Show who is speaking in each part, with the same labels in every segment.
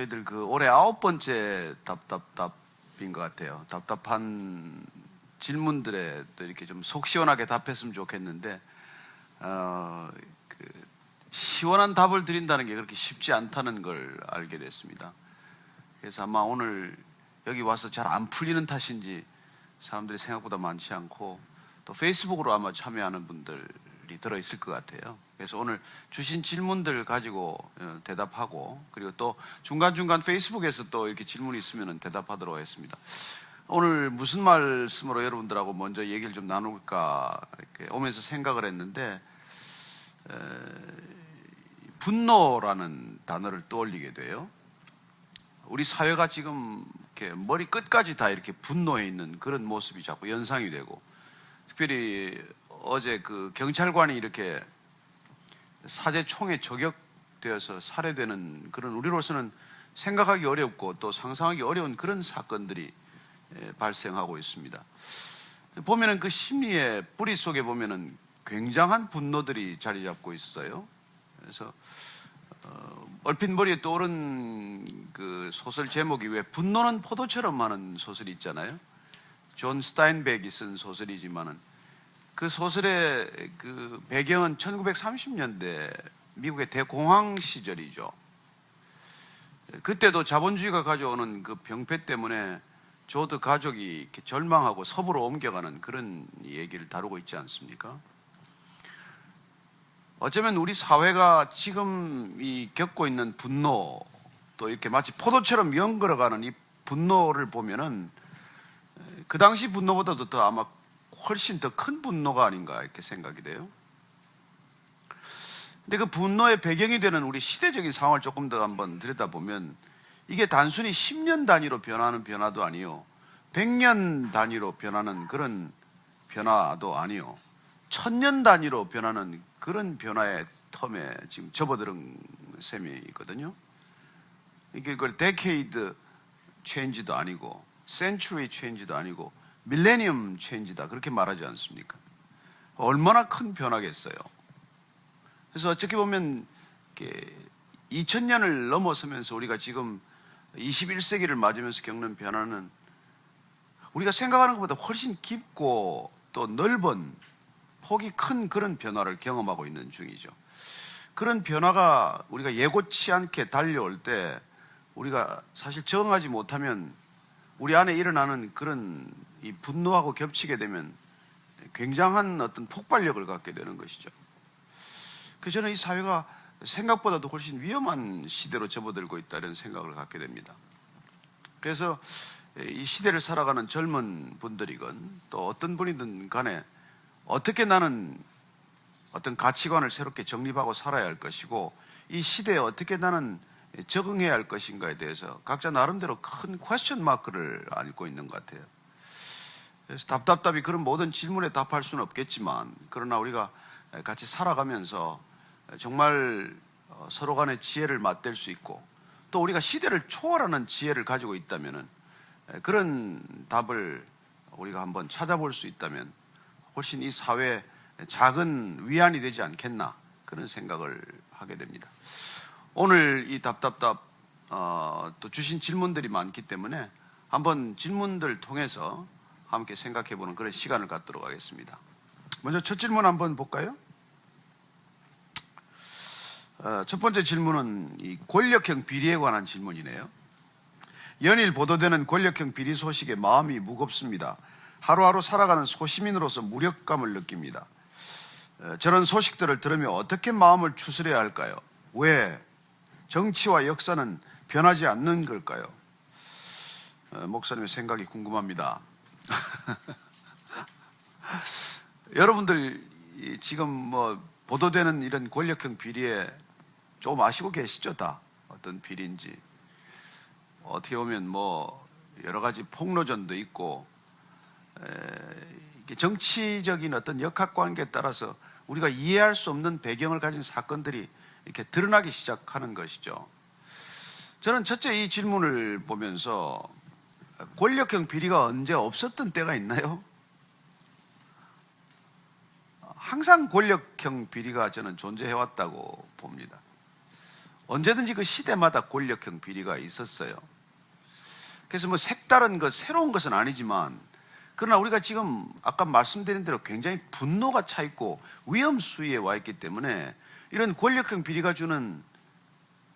Speaker 1: 저희들 그 올해 9번째 답답답인 것 같아요. 답답한 질문들에 또 이렇게 좀 속 시원하게 답했으면 좋겠는데, 그 시원한 답을 드린다는 게 그렇게 쉽지 않다는 걸 알게 됐습니다. 그래서 아마 오늘 여기 와서 잘 안 풀리는 탓인지 사람들이 생각보다 많지 않고, 또 페이스북으로 아마 참여하는 분들이 들어있을 것 같아요. 그래서 오늘 주신 질문들 가지고 대답하고, 그리고 또 중간중간 페이스북에서 또 이렇게 질문이 있으면 대답하도록 하겠습니다. 오늘 무슨 말씀으로 여러분들하고 먼저 얘기를 좀 나눌까 이렇게 오면서 생각을 했는데, 분노라는 단어를 떠올리게 돼요. 우리 사회가 지금 이렇게 머리 끝까지 다 이렇게 분노해 있는 그런 모습이 자꾸 연상이 되고, 특별히 어제 그 경찰관이 이렇게 사제총에 저격되어서 살해되는 그런, 우리로서는 생각하기 어렵고 또 상상하기 어려운 그런 사건들이 발생하고 있습니다. 보면은 그 심리의 뿌리 속에 보면은 굉장한 분노들이 자리 잡고 있어요. 그래서 얼핏 머리에 떠오른 그 소설 제목이 왜 분노는 포도처럼 하는 소설이 있잖아요. 존 스타인백이 쓴 소설이지만은 그 소설의 그 배경은 1930년대 미국의 대공황 시절이죠. 그때도 자본주의가 가져오는 그 병폐 때문에 조드 가족이 이렇게 절망하고 서부로 옮겨가는 그런 얘기를 다루고 있지 않습니까? 어쩌면 우리 사회가 지금 이 겪고 있는 분노, 또 이렇게 마치 포도처럼 연걸어가는 이 분노를 보면은 그 당시 분노보다도 더 아마 훨씬 더 큰 분노가 아닌가 이렇게 생각이 돼요. 근데 그 분노의 배경이 되는 우리 시대적인 상황을 조금 더 한번 들여다보면, 이게 단순히 10년 단위로 변하는 변화도 아니요, 100년 단위로 변하는 그런 변화도 아니요, 1000년 단위로 변하는 그런 변화의 텀에 지금 접어드는 셈이 있거든요. 이게 그 데케이드 체인지도 아니고 센츄리 체인지도 아니고 밀레니엄 체인지다 그렇게 말하지 않습니까? 얼마나 큰 변화겠어요. 그래서 어떻게 보면 2000년을 넘어서면서 우리가 지금 21세기를 맞으면서 겪는 변화는 우리가 생각하는 것보다 훨씬 깊고 또 넓은 폭이 큰 그런 변화를 경험하고 있는 중이죠. 그런 변화가 우리가 예고치 않게 달려올 때 우리가 사실 적응하지 못하면 우리 안에 일어나는 그런 이 분노하고 겹치게 되면 굉장한 어떤 폭발력을 갖게 되는 것이죠. 그래서 저는 이 사회가 생각보다도 훨씬 위험한 시대로 접어들고 있다 이런 생각을 갖게 됩니다. 그래서 이 시대를 살아가는 젊은 분들이건 또 어떤 분이든 간에 어떻게 나는 어떤 가치관을 새롭게 정립하고 살아야 할 것이고, 이 시대에 어떻게 나는 적응해야 할 것인가에 대해서 각자 나름대로 큰 퀘스천 마크를 안고 있는 것 같아요. 그래서 답답답이 그런 모든 질문에 답할 수는 없겠지만, 그러나 우리가 같이 살아가면서 정말 서로 간의 지혜를 맞댈 수 있고, 또 우리가 시대를 초월하는 지혜를 가지고 있다면 그런 답을 우리가 한번 찾아볼 수 있다면 훨씬 이 사회에 작은 위안이 되지 않겠나 그런 생각을 하게 됩니다. 오늘 이 답답답 또 주신 질문들이 많기 때문에 한번 질문들 통해서 함께 생각해보는 그런 시간을 갖도록 하겠습니다. 먼저 첫 질문 한번 볼까요? 첫 번째 질문은 이 권력형 비리에 관한 질문이네요. 연일 보도되는 권력형 비리 소식에 마음이 무겁습니다. 하루하루 살아가는 소시민으로서 무력감을 느낍니다. 저런 소식들을 들으며 어떻게 마음을 추스려야 할까요? 왜 정치와 역사는 변하지 않는 걸까요? 목사님의 생각이 궁금합니다. 여러분들 지금 뭐 보도되는 이런 권력형 비리에 조금 아시고 계시죠? 다 어떤 비리인지. 어떻게 보면 뭐 여러 가지 폭로전도 있고, 정치적인 어떤 역학관계에 따라서 우리가 이해할 수 없는 배경을 가진 사건들이 이렇게 드러나기 시작하는 것이죠. 저는 첫째 이 질문을 보면서 권력형 비리가 언제 없었던 때가 있나요? 항상 권력형 비리가 저는 존재해왔다고 봅니다. 언제든지 그 시대마다 권력형 비리가 있었어요. 그래서 뭐 색다른 것, 새로운 것은 아니지만, 그러나 우리가 지금 아까 말씀드린 대로 굉장히 분노가 차 있고 위험 수위에 와 있기 때문에 이런 권력형 비리가 주는,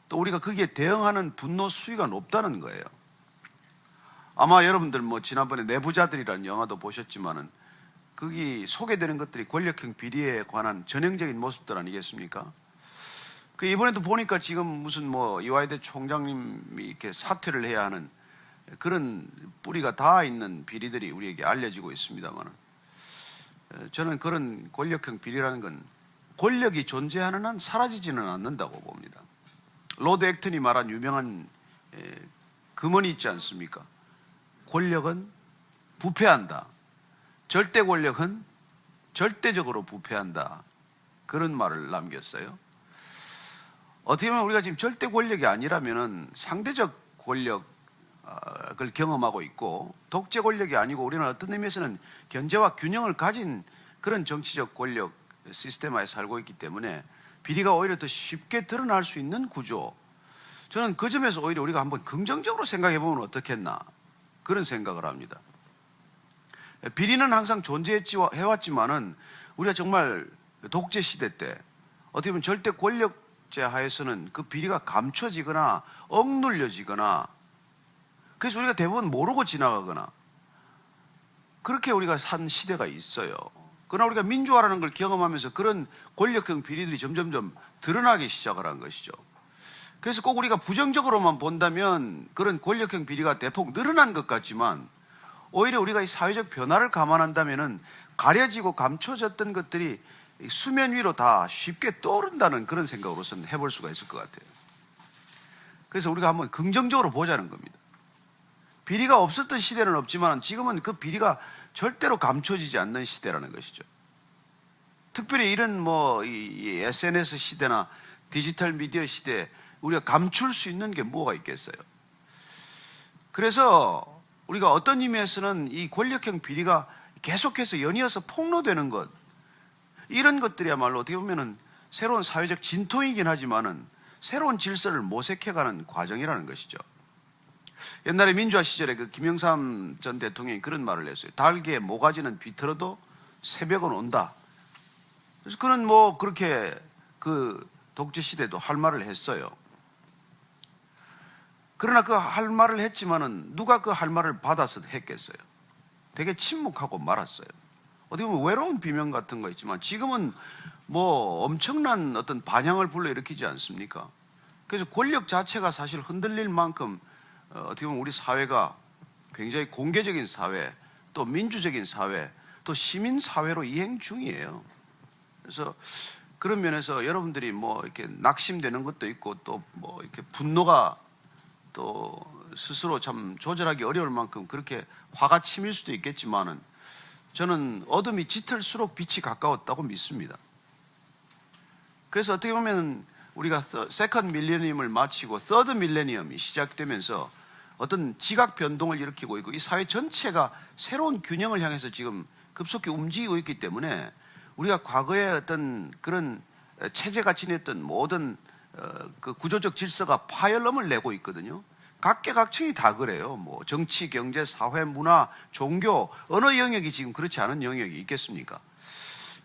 Speaker 1: 또 우리가 거기에 대응하는 분노 수위가 높다는 거예요. 아마 여러분들 뭐 지난번에 내부자들이라는 영화도 보셨지만은 거기 소개되는 것들이 권력형 비리에 관한 전형적인 모습들 아니겠습니까? 그 이번에도 보니까 지금 무슨 뭐 이화여대 총장님이 이렇게 사퇴를 해야 하는 그런 뿌리가 다 있는 비리들이 우리에게 알려지고 있습니다만, 저는 그런 권력형 비리라는 건 권력이 존재하는 한 사라지지는 않는다고 봅니다. 로드 액턴이 말한 유명한 금언이 있지 않습니까? 권력은 부패한다. 절대 권력은 절대적으로 부패한다. 그런 말을 남겼어요. 어떻게 보면 우리가 지금 절대 권력이 아니라면은 상대적 권력을 경험하고 있고, 독재 권력이 아니고 우리는 어떤 의미에서는 견제와 균형을 가진 그런 정치적 권력 시스템하에 살고 있기 때문에 비리가 오히려 더 쉽게 드러날 수 있는 구조. 저는 그 점에서 오히려 우리가 한번 긍정적으로 생각해 보면 어떻겠나, 그런 생각을 합니다. 비리는 항상 존재해왔지만은 우리가 정말 독재 시대 때 어떻게 보면 절대 권력제 하에서는 그 비리가 감춰지거나 억눌려지거나, 그래서 우리가 대부분 모르고 지나가거나 그렇게 우리가 산 시대가 있어요. 그러나 우리가 민주화라는 걸 경험하면서 그런 권력형 비리들이 점점점 드러나기 시작을 한 것이죠. 그래서 꼭 우리가 부정적으로만 본다면 그런 권력형 비리가 대폭 늘어난 것 같지만, 오히려 우리가 이 사회적 변화를 감안한다면은 가려지고 감춰졌던 것들이 수면 위로 다 쉽게 떠오른다는 그런 생각으로서는 해볼 수가 있을 것 같아요. 그래서 우리가 한번 긍정적으로 보자는 겁니다. 비리가 없었던 시대는 없지만 지금은 그 비리가 절대로 감춰지지 않는 시대라는 것이죠. 특별히 이런 뭐 이 SNS 시대나 디지털 미디어 시대에 우리가 감출 수 있는 게 뭐가 있겠어요? 그래서 우리가 어떤 의미에서는 이 권력형 비리가 계속해서 연이어서 폭로되는 것, 이런 것들이야말로 어떻게 보면은 새로운 사회적 진통이긴 하지만은 새로운 질서를 모색해가는 과정이라는 것이죠. 옛날에 민주화 시절에 그 김영삼 전 대통령이 그런 말을 했어요. 달개 모가지는 비틀어도 새벽은 온다. 그래서 그는 뭐 그렇게 그 독재 시대도 할 말을 했어요. 그러나 그 할 말을 했지만은 누가 그 할 말을 받아서 했겠어요? 되게 침묵하고 말았어요. 어떻게 보면 외로운 비명 같은 거 있지만 지금은 뭐 엄청난 어떤 반향을 불러일으키지 않습니까? 그래서 권력 자체가 사실 흔들릴 만큼 어떻게 보면 우리 사회가 굉장히 공개적인 사회, 또 민주적인 사회, 또 시민 사회로 이행 중이에요. 그래서 그런 면에서 여러분들이 뭐 이렇게 낙심되는 것도 있고, 또 뭐 이렇게 분노가 또 스스로 참 조절하기 어려울 만큼 그렇게 화가 치밀 수도 있겠지만은, 저는 어둠이 짙을수록 빛이 가까웠다고 믿습니다. 그래서 어떻게 보면 우리가 세컨드 밀레니엄을 마치고 서드 밀레니엄이 시작되면서 어떤 지각 변동을 일으키고 있고, 이 사회 전체가 새로운 균형을 향해서 지금 급속히 움직이고 있기 때문에 우리가 과거에 어떤 그런 체제가 지녔던 모든 그 구조적 질서가 파열음을 내고 있거든요. 각계각층이 다 그래요. 뭐 정치, 경제, 사회, 문화, 종교, 어느 영역이 지금 그렇지 않은 영역이 있겠습니까?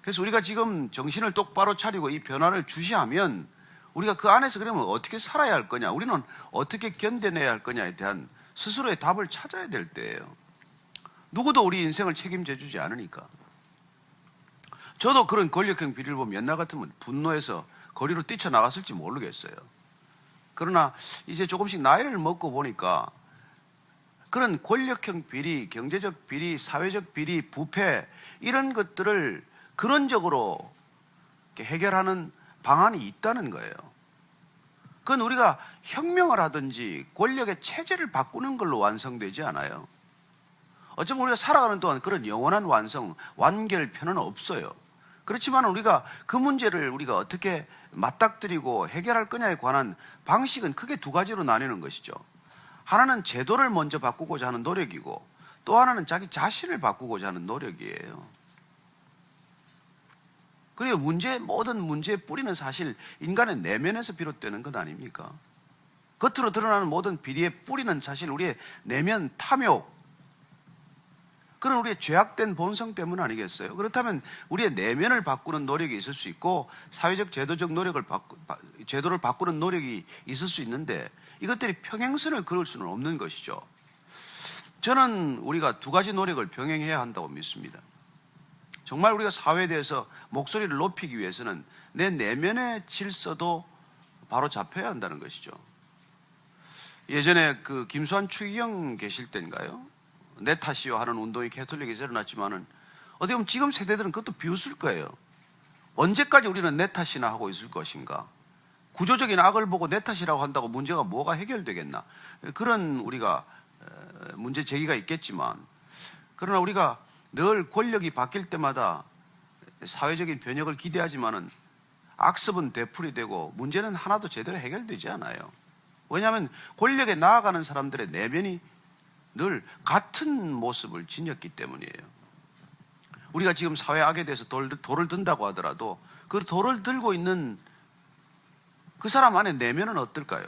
Speaker 1: 그래서 우리가 지금 정신을 똑바로 차리고 이 변화를 주시하면 우리가 그 안에서 그러면 어떻게 살아야 할 거냐, 우리는 어떻게 견뎌내야 할 거냐에 대한 스스로의 답을 찾아야 될 때예요. 누구도 우리 인생을 책임져 주지 않으니까. 저도 그런 권력형 비리를 보면 옛날 같으면 분노해서 거리로 뛰쳐나갔을지 모르겠어요. 그러나 이제 조금씩 나이를 먹고 보니까 그런 권력형 비리, 경제적 비리, 사회적 비리, 부패, 이런 것들을 근원적으로 해결하는 방안이 있다는 거예요. 그건 우리가 혁명을 하든지 권력의 체제를 바꾸는 걸로 완성되지 않아요. 어쩌면 우리가 살아가는 동안 그런 영원한 완성, 완결편은 없어요. 그렇지만 우리가 그 문제를 우리가 어떻게 맞닥뜨리고 해결할 거냐에 관한 방식은 크게 두 가지로 나뉘는 것이죠. 하나는 제도를 먼저 바꾸고자 하는 노력이고, 또 하나는 자기 자신을 바꾸고자 하는 노력이에요. 그리고 모든 문제의 뿌리는 사실 인간의 내면에서 비롯되는 것 아닙니까? 겉으로 드러나는 모든 비리의 뿌리는 사실 우리의 내면 탐욕, 그런 우리의 죄악된 본성 때문 아니겠어요? 그렇다면 우리의 내면을 바꾸는 노력이 있을 수 있고 사회적 제도적 제도를 바꾸는 노력이 있을 수 있는데 이것들이 평행선을 그을 수는 없는 것이죠. 저는 우리가 두 가지 노력을 병행해야 한다고 믿습니다. 정말 우리가 사회에 대해서 목소리를 높이기 위해서는 내 내면의 질서도 바로 잡혀야 한다는 것이죠. 예전에 그 김수환 추기경 계실 때인가요? 내 탓이요 하는 운동이 캐톨릭에서 일어났지만은 어떻게 보면 지금 세대들은 그것도 비웃을 거예요. 언제까지 우리는 내 탓이나 하고 있을 것인가? 구조적인 악을 보고 내 탓이라고 한다고 문제가 뭐가 해결되겠나? 그런 우리가 문제 제기가 있겠지만, 그러나 우리가 늘 권력이 바뀔 때마다 사회적인 변혁을 기대하지만은 악습은 되풀이되고 문제는 하나도 제대로 해결되지 않아요. 왜냐하면 권력에 나아가는 사람들의 내면이 늘 같은 모습을 지녔기 때문이에요. 우리가 지금 사회 악에 대해서 돌을 든다고 하더라도 그 돌을 들고 있는 그 사람 안에 내면은 어떨까요?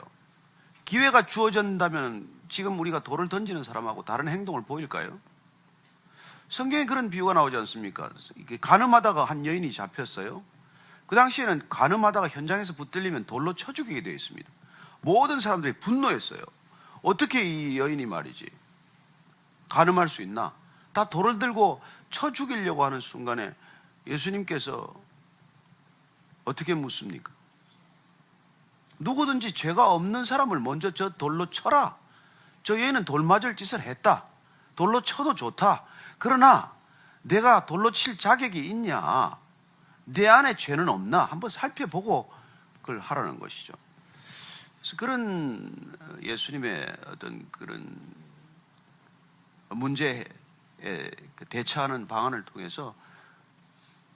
Speaker 1: 기회가 주어진다면 지금 우리가 돌을 던지는 사람하고 다른 행동을 보일까요? 성경에 그런 비유가 나오지 않습니까? 간음하다가 한 여인이 잡혔어요. 그 당시에는 간음하다가 현장에서 붙들리면 돌로 쳐 죽이게 되어 있습니다. 모든 사람들이 분노했어요. 어떻게 이 여인이 말이지 간음할 수 있나? 다 돌을 들고 쳐 죽이려고 하는 순간에 예수님께서 어떻게 묻습니까? 누구든지 죄가 없는 사람을 먼저 저 돌로 쳐라. 저 여인은 돌 맞을 짓을 했다. 돌로 쳐도 좋다. 그러나 내가 돌로 칠 자격이 있냐? 내 안에 죄는 없나? 한번 살펴보고 그걸 하라는 것이죠. 그래서 그런 예수님의 어떤 그런 문제에 대처하는 방안을 통해서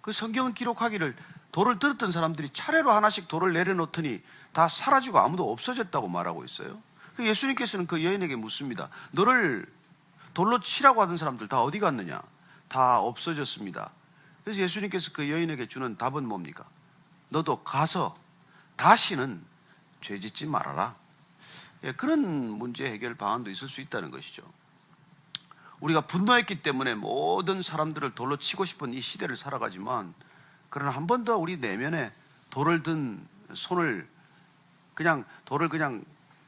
Speaker 1: 그 성경은 기록하기를 돌을 들었던 사람들이 차례로 하나씩 돌을 내려놓더니 다 사라지고 아무도 없어졌다고 말하고 있어요. 예수님께서는 그 여인에게 묻습니다. 너를 돌로 치라고 하던 사람들 다 어디 갔느냐? 다 없어졌습니다. 그래서 예수님께서 그 여인에게 주는 답은 뭡니까? 너도 가서 다시는 죄 짓지 말아라. 그런 문제 해결 방안도 있을 수 있다는 것이죠. 우리가 분노했기 때문에 모든 사람들을 돌로 치고 싶은 이 시대를 살아가지만, 그러나 한 번 더 우리 내면에 돌을 든 손을 돌을 그냥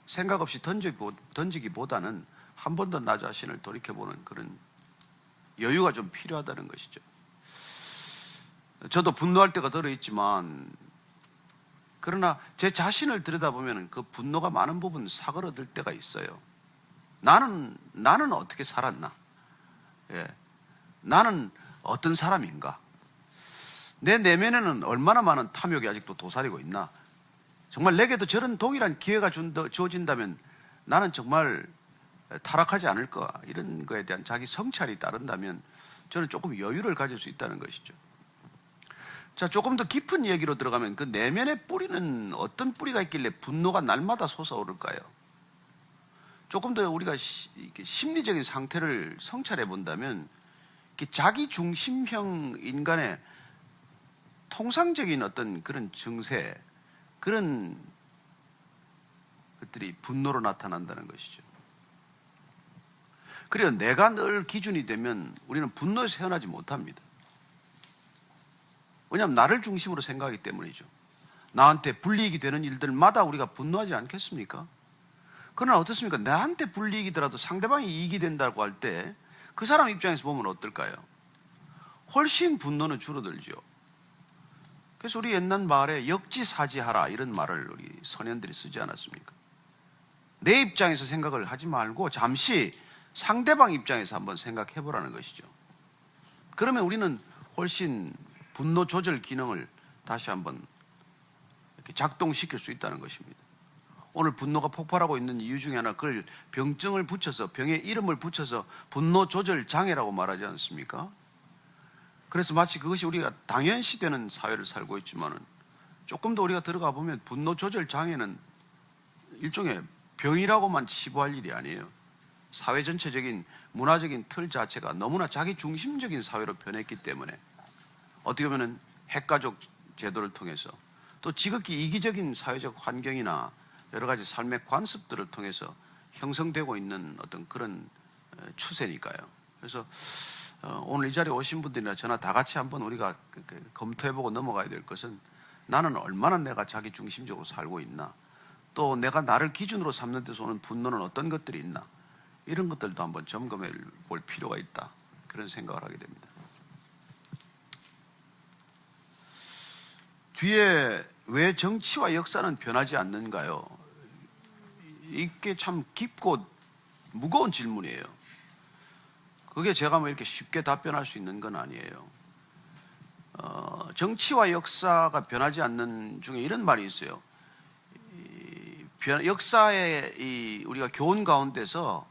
Speaker 1: 생각 없이 던지기보다는 한 번 더 나 자신을 돌이켜보는 그런 여유가 좀 필요하다는 것이죠. 저도 분노할 때가 들어있지만, 그러나 제 자신을 들여다보면 그 분노가 많은 부분 사그러들 때가 있어요. 나는 어떻게 살았나? 나는 어떤 사람인가? 내 내면에는 얼마나 많은 탐욕이 아직도 도사리고 있나? 정말 내게도 저런 동일한 기회가 주어진다면 나는 정말 타락하지 않을까? 이런 거에 대한 자기 성찰이 따른다면 저는 조금 여유를 가질 수 있다는 것이죠. 자, 조금 더 깊은 얘기로 들어가면 그 내면의 뿌리는 어떤 뿌리가 있길래 분노가 날마다 솟아오를까요? 조금 더 우리가 심리적인 상태를 성찰해 본다면 자기 중심형 인간의 통상적인 어떤 그런 증세, 그런 것들이 분노로 나타난다는 것이죠. 그리고 내가 늘 기준이 되면 우리는 분노에서 헤어나지 못합니다. 왜냐하면 나를 중심으로 생각하기 때문이죠. 나한테 불이익이 되는 일들마다 우리가 분노하지 않겠습니까? 그러나 어떻습니까? 나한테 불이익이더라도 상대방이 이익이 된다고 할 때 그 사람 입장에서 보면 어떨까요? 훨씬 분노는 줄어들죠. 그래서 우리 옛날 말에 역지사지하라 이런 말을 우리 선현들이 쓰지 않았습니까? 내 입장에서 생각을 하지 말고 잠시 상대방 입장에서 한번 생각해 보라는 것이죠. 그러면 우리는 훨씬 분노 조절 기능을 다시 한번 이렇게 작동시킬 수 있다는 것입니다. 오늘 분노가 폭발하고 있는 이유 중에 하나, 그걸 병증을 붙여서, 병의 이름을 붙여서 분노 조절 장애라고 말하지 않습니까? 그래서 마치 그것이 우리가 당연시되는 사회를 살고 있지만은 조금 더 우리가 들어가 보면 분노 조절 장애는 일종의 병이라고만 치부할 일이 아니에요. 사회 전체적인 문화적인 틀 자체가 너무나 자기 중심적인 사회로 변했기 때문에 어떻게 보면 핵가족 제도를 통해서 또 지극히 이기적인 사회적 환경이나 여러 가지 삶의 관습들을 통해서 형성되고 있는 어떤 그런 추세니까요. 그래서 오늘 이 자리에 오신 분들이나 저나 다 같이 한번 우리가 검토해보고 넘어가야 될 것은 나는 얼마나 내가 자기 중심적으로 살고 있나, 또 내가 나를 기준으로 삼는 데서 오는 분노는 어떤 것들이 있나, 이런 것들도 한번 점검해 볼 필요가 있다, 그런 생각을 하게 됩니다. 뒤에 왜 정치와 역사는 변하지 않는가요? 이게 참 깊고 무거운 질문이에요. 그게 제가 뭐 이렇게 쉽게 답변할 수 있는 건 아니에요. 정치와 역사가 변하지 않는 중에 이런 말이 있어요. 역사의 우리가 교훈 가운데서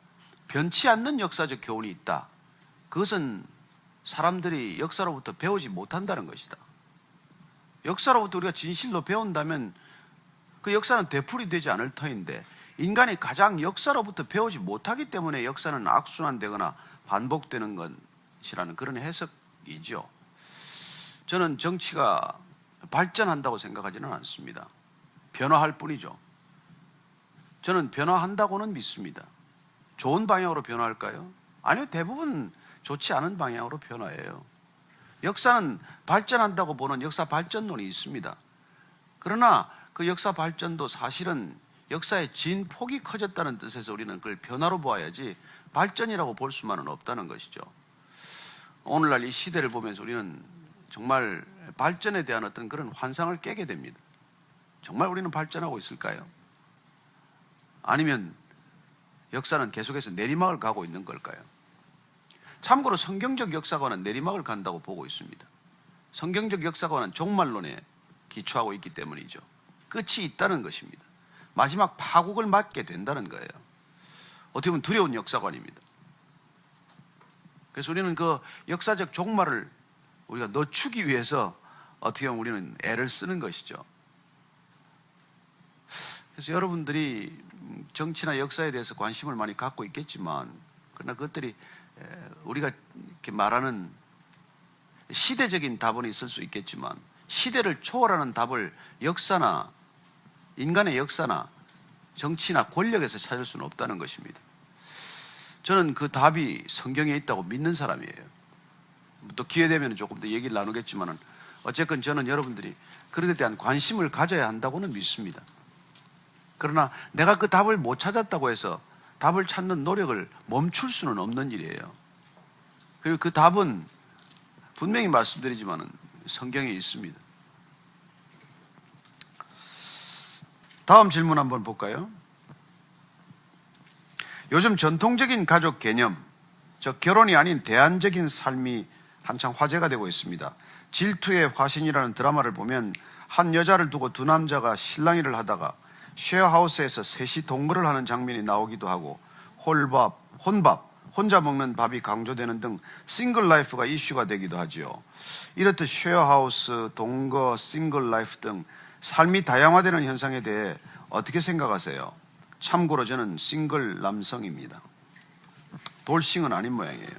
Speaker 1: 변치 않는 역사적 교훈이 있다. 그것은 사람들이 역사로부터 배우지 못한다는 것이다. 역사로부터 우리가 진실로 배운다면 그 역사는 되풀이되지 않을 터인데, 인간이 가장 역사로부터 배우지 못하기 때문에 역사는 악순환되거나 반복되는 것이라는 그런 해석이죠. 저는 정치가 발전한다고 생각하지는 않습니다. 변화할 뿐이죠. 저는 변화한다고는 믿습니다. 좋은 방향으로 변화할까요? 아니요, 대부분 좋지 않은 방향으로 변화해요. 역사는 발전한다고 보는 역사 발전론이 있습니다. 그러나 그 역사 발전도 사실은 역사의 진폭이 커졌다는 뜻에서 우리는 그걸 변화로 보아야지 발전이라고 볼 수만은 없다는 것이죠. 오늘날 이 시대를 보면서 우리는 정말 발전에 대한 어떤 그런 환상을 깨게 됩니다. 정말 우리는 발전하고 있을까요? 아니면 역사는 계속해서 내리막을 가고 있는 걸까요? 참고로 성경적 역사관은 내리막을 간다고 보고 있습니다. 성경적 역사관은 종말론에 기초하고 있기 때문이죠. 끝이 있다는 것입니다. 마지막 파국을 맞게 된다는 거예요. 어떻게 보면 두려운 역사관입니다. 그래서 우리는 그 역사적 종말을 우리가 늦추기 위해서 어떻게 보면 우리는 애를 쓰는 것이죠. 그래서 여러분들이 정치나 역사에 대해서 관심을 많이 갖고 있겠지만, 그러나 그것들이 우리가 이렇게 말하는 시대적인 답은 있을 수 있겠지만, 시대를 초월하는 답을 역사나 인간의 역사나 정치나 권력에서 찾을 수는 없다는 것입니다. 저는 그 답이 성경에 있다고 믿는 사람이에요. 또 기회 되면 조금 더 얘기를 나누겠지만, 어쨌건 저는 여러분들이 그런 데 대한 관심을 가져야 한다고는 믿습니다. 그러나 내가 그 답을 못 찾았다고 해서 답을 찾는 노력을 멈출 수는 없는 일이에요. 그리고 그 답은 분명히 말씀드리지만 성경에 있습니다. 다음 질문 한번 볼까요? 요즘 전통적인 가족 개념, 즉 결혼이 아닌 대안적인 삶이 한창 화제가 되고 있습니다. 질투의 화신이라는 드라마를 보면 한 여자를 두고 두 남자가 실랑이를 하다가 쉐어하우스에서 셋이 동거를 하는 장면이 나오기도 하고, 혼밥, 혼자 먹는 밥이 강조되는 등 싱글 라이프가 이슈가 되기도 하지요. 이렇듯 쉐어하우스, 동거, 싱글 라이프 등 삶이 다양화되는 현상에 대해 어떻게 생각하세요? 참고로 저는 싱글 남성입니다. 돌싱은 아닌 모양이에요.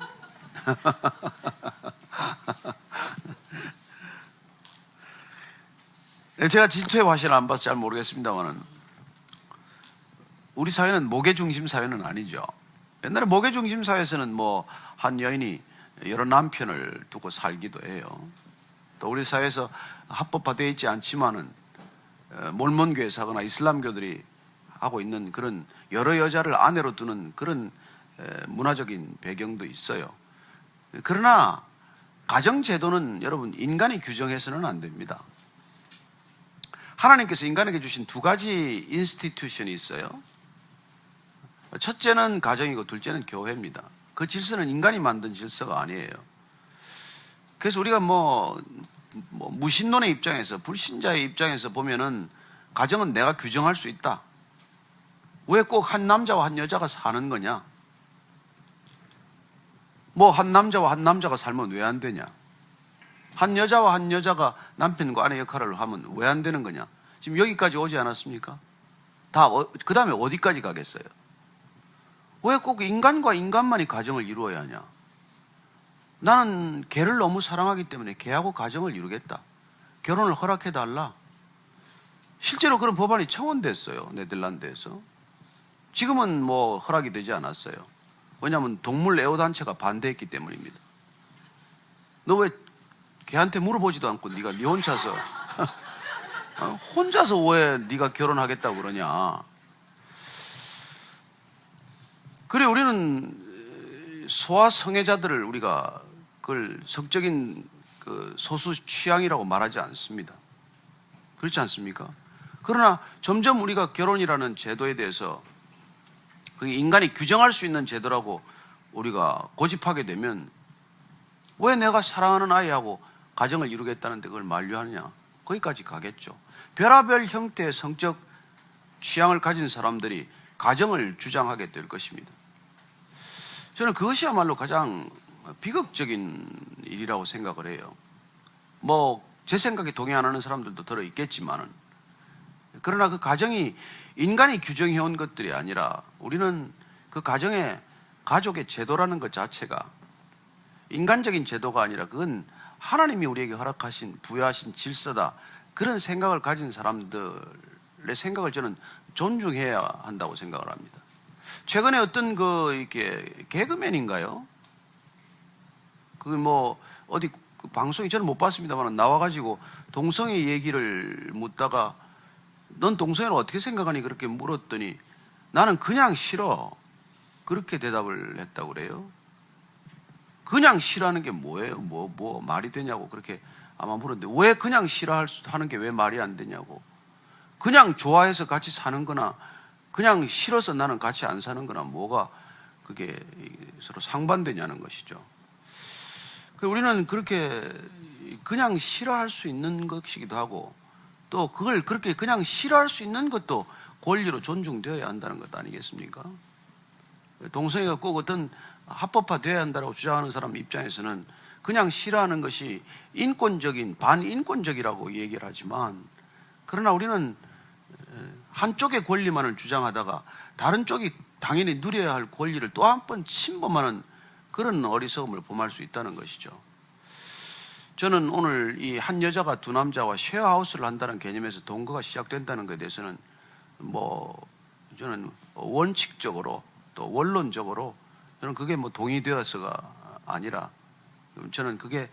Speaker 1: 제가 질투의 화신을 안 봐서 잘 모르겠습니다만, 우리 사회는 모계중심 사회는 아니죠. 옛날에 모계중심 사회에서는 뭐 한 여인이 여러 남편을 두고 살기도 해요. 또 우리 사회에서 합법화되어 있지 않지만은 몰몬교에서 하거나 이슬람교들이 하고 있는 그런 여러 여자를 아내로 두는 그런 문화적인 배경도 있어요. 그러나 가정제도는 여러분 인간이 규정해서는 안 됩니다. 하나님께서 인간에게 주신 두 가지 인스티튜션이 있어요. 첫째는 가정이고 둘째는 교회입니다. 그 질서는 인간이 만든 질서가 아니에요. 그래서 우리가 뭐 무신론의 입장에서, 불신자의 입장에서 보면은 가정은 내가 규정할 수 있다. 왜 꼭 한 남자와 한 여자가 사는 거냐? 뭐 한 남자와 한 남자가 살면 왜 안 되냐? 한 여자와 한 여자가 남편과 아내 역할을 하면 왜 안 되는 거냐? 지금 여기까지 오지 않았습니까? 그 다음에 어디까지 가겠어요? 왜 꼭 인간과 인간만이 가정을 이루어야 하냐? 나는 개를 너무 사랑하기 때문에 개하고 가정을 이루겠다. 결혼을 허락해달라. 실제로 그런 법안이 청원됐어요. 네덜란드에서. 지금은 뭐 허락이 되지 않았어요. 왜냐하면 동물 애호단체가 반대했기 때문입니다. 너 왜 걔한테 물어보지도 않고 네가 네 혼자서 혼자서 왜 네가 결혼하겠다고 그러냐. 그래 우리는 소아성애자들을 우리가 그걸 성적인 그 소수 취향이라고 말하지 않습니다. 그렇지 않습니까? 그러나 점점 우리가 결혼이라는 제도에 대해서 인간이 규정할 수 있는 제도라고 우리가 고집하게 되면 왜 내가 사랑하는 아이하고 가정을 이루겠다는데 그걸 만류하느냐. 거기까지 가겠죠. 별의별 형태의 성적 취향을 가진 사람들이 가정을 주장하게 될 것입니다. 저는 그것이야말로 가장 비극적인 일이라고 생각을 해요. 뭐 제 생각에 동의 안 하는 사람들도 들어있겠지만은, 그러나 그 가정이 인간이 규정해온 것들이 아니라 우리는 그 가족의 제도라는 것 자체가 인간적인 제도가 아니라 그건 하나님이 우리에게 허락하신 부여하신 질서다. 그런 생각을 가진 사람들의 생각을 저는 존중해야 한다고 생각을 합니다. 최근에 어떤 이렇게 개그맨인가요? 어디 방송이 저는 못 봤습니다만 나와가지고 동성애 얘기를 묻다가 넌 동성애를 어떻게 생각하니? 그렇게 물었더니 나는 그냥 싫어. 그렇게 대답을 했다고 그래요. 그냥 싫어하는 게 뭐예요? 뭐 말이 되냐고 그렇게 아마 물었는데 왜 그냥 싫어하는 게 왜 말이 안 되냐고. 그냥 좋아해서 같이 사는 거나 그냥 싫어서 나는 같이 안 사는 거나 뭐가 그게 서로 상반되냐는 것이죠. 우리는 그렇게 그냥 싫어할 수 있는 것이기도 하고 또 그걸 그렇게 그냥 싫어할 수 있는 것도 권리로 존중되어야 한다는 것 아니겠습니까? 동성애가 꼭 어떤 합법화되어야 한다고 주장하는 사람 입장에서는 그냥 싫어하는 것이 인권적인 반인권적이라고 얘기를 하지만, 그러나 우리는 한쪽의 권리만을 주장하다가 다른 쪽이 당연히 누려야 할 권리를 또 한 번 침범하는 그런 어리석음을 범할 수 있다는 것이죠. 저는 오늘 이 한 여자가 두 남자와 쉐어하우스를 한다는 개념에서 동거가 시작된다는 것에 대해서는 저는 원칙적으로 또 원론적으로 저는 그게 동의되어서가 아니라 저는 그게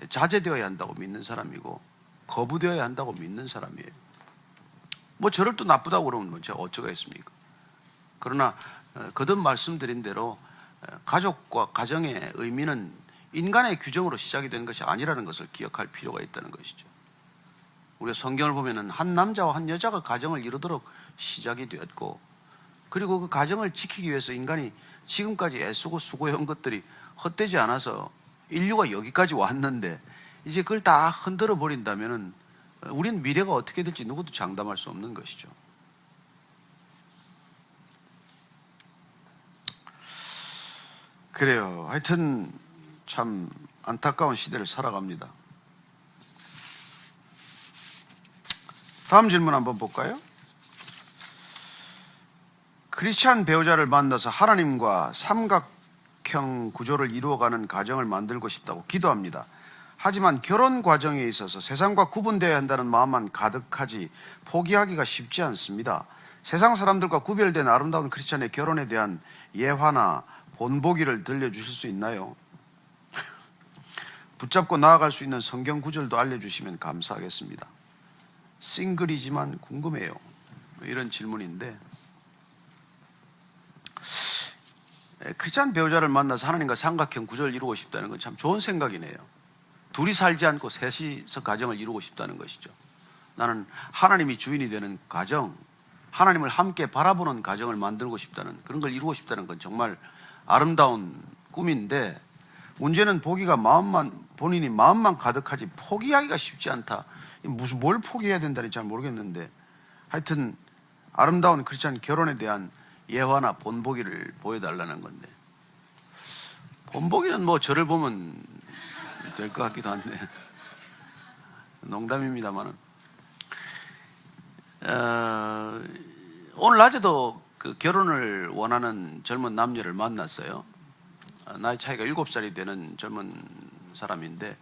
Speaker 1: 자제되어야 한다고 믿는 사람이고 거부되어야 한다고 믿는 사람이에요. 저를 또 나쁘다고 그러면 제가 어쩌겠습니까? 그러나 거듭 말씀드린 대로 가족과 가정의 의미는 인간의 규정으로 시작이 된 것이 아니라는 것을 기억할 필요가 있다는 것이죠. 우리가 성경을 보면은 한 남자와 한 여자가 가정을 이루도록 시작이 되었고, 그리고 그 가정을 지키기 위해서 인간이 지금까지 애쓰고 수고해온 것들이 헛되지 않아서 인류가 여기까지 왔는데 이제 그걸 다 흔들어 버린다면은 우리는 미래가 어떻게 될지 누구도 장담할 수 없는 것이죠. 그래요. 하여튼 참 안타까운 시대를 살아갑니다. 다음 질문 한번 볼까요? 크리스찬 배우자를 만나서 하나님과 삼각형 구조를 이루어가는 가정을 만들고 싶다고 기도합니다. 하지만 결혼 과정에 있어서 세상과 구분되어야 한다는 마음만 가득하지 포기하기가 쉽지 않습니다. 세상 사람들과 구별된 아름다운 크리스찬의 결혼에 대한 예화나 본보기를 들려주실 수 있나요? 붙잡고 나아갈 수 있는 성경 구절도 알려주시면 감사하겠습니다. 싱글이지만 궁금해요. 이런 질문인데, 크리스찬 배우자를 만나서 하나님과 삼각형 구조를 이루고 싶다는 건 참 좋은 생각이네요. 둘이 살지 않고 셋이서 가정을 이루고 싶다는 것이죠. 나는 하나님이 주인이 되는 가정, 하나님을 함께 바라보는 가정을 만들고 싶다는, 그런 걸 이루고 싶다는 건 정말 아름다운 꿈인데, 문제는 본인이 마음만 가득하지 포기하기가 쉽지 않다. 뭘 포기해야 된다는지 잘 모르겠는데, 하여튼 아름다운 크리스찬 결혼에 대한 예화나 본보기를 보여달라는 건데, 본보기는 저를 보면 될 것 같기도 한데 농담입니다만은, 오늘 낮에도 그 결혼을 원하는 젊은 남녀를 만났어요. 나이 차이가 7살이 되는 젊은 사람인데,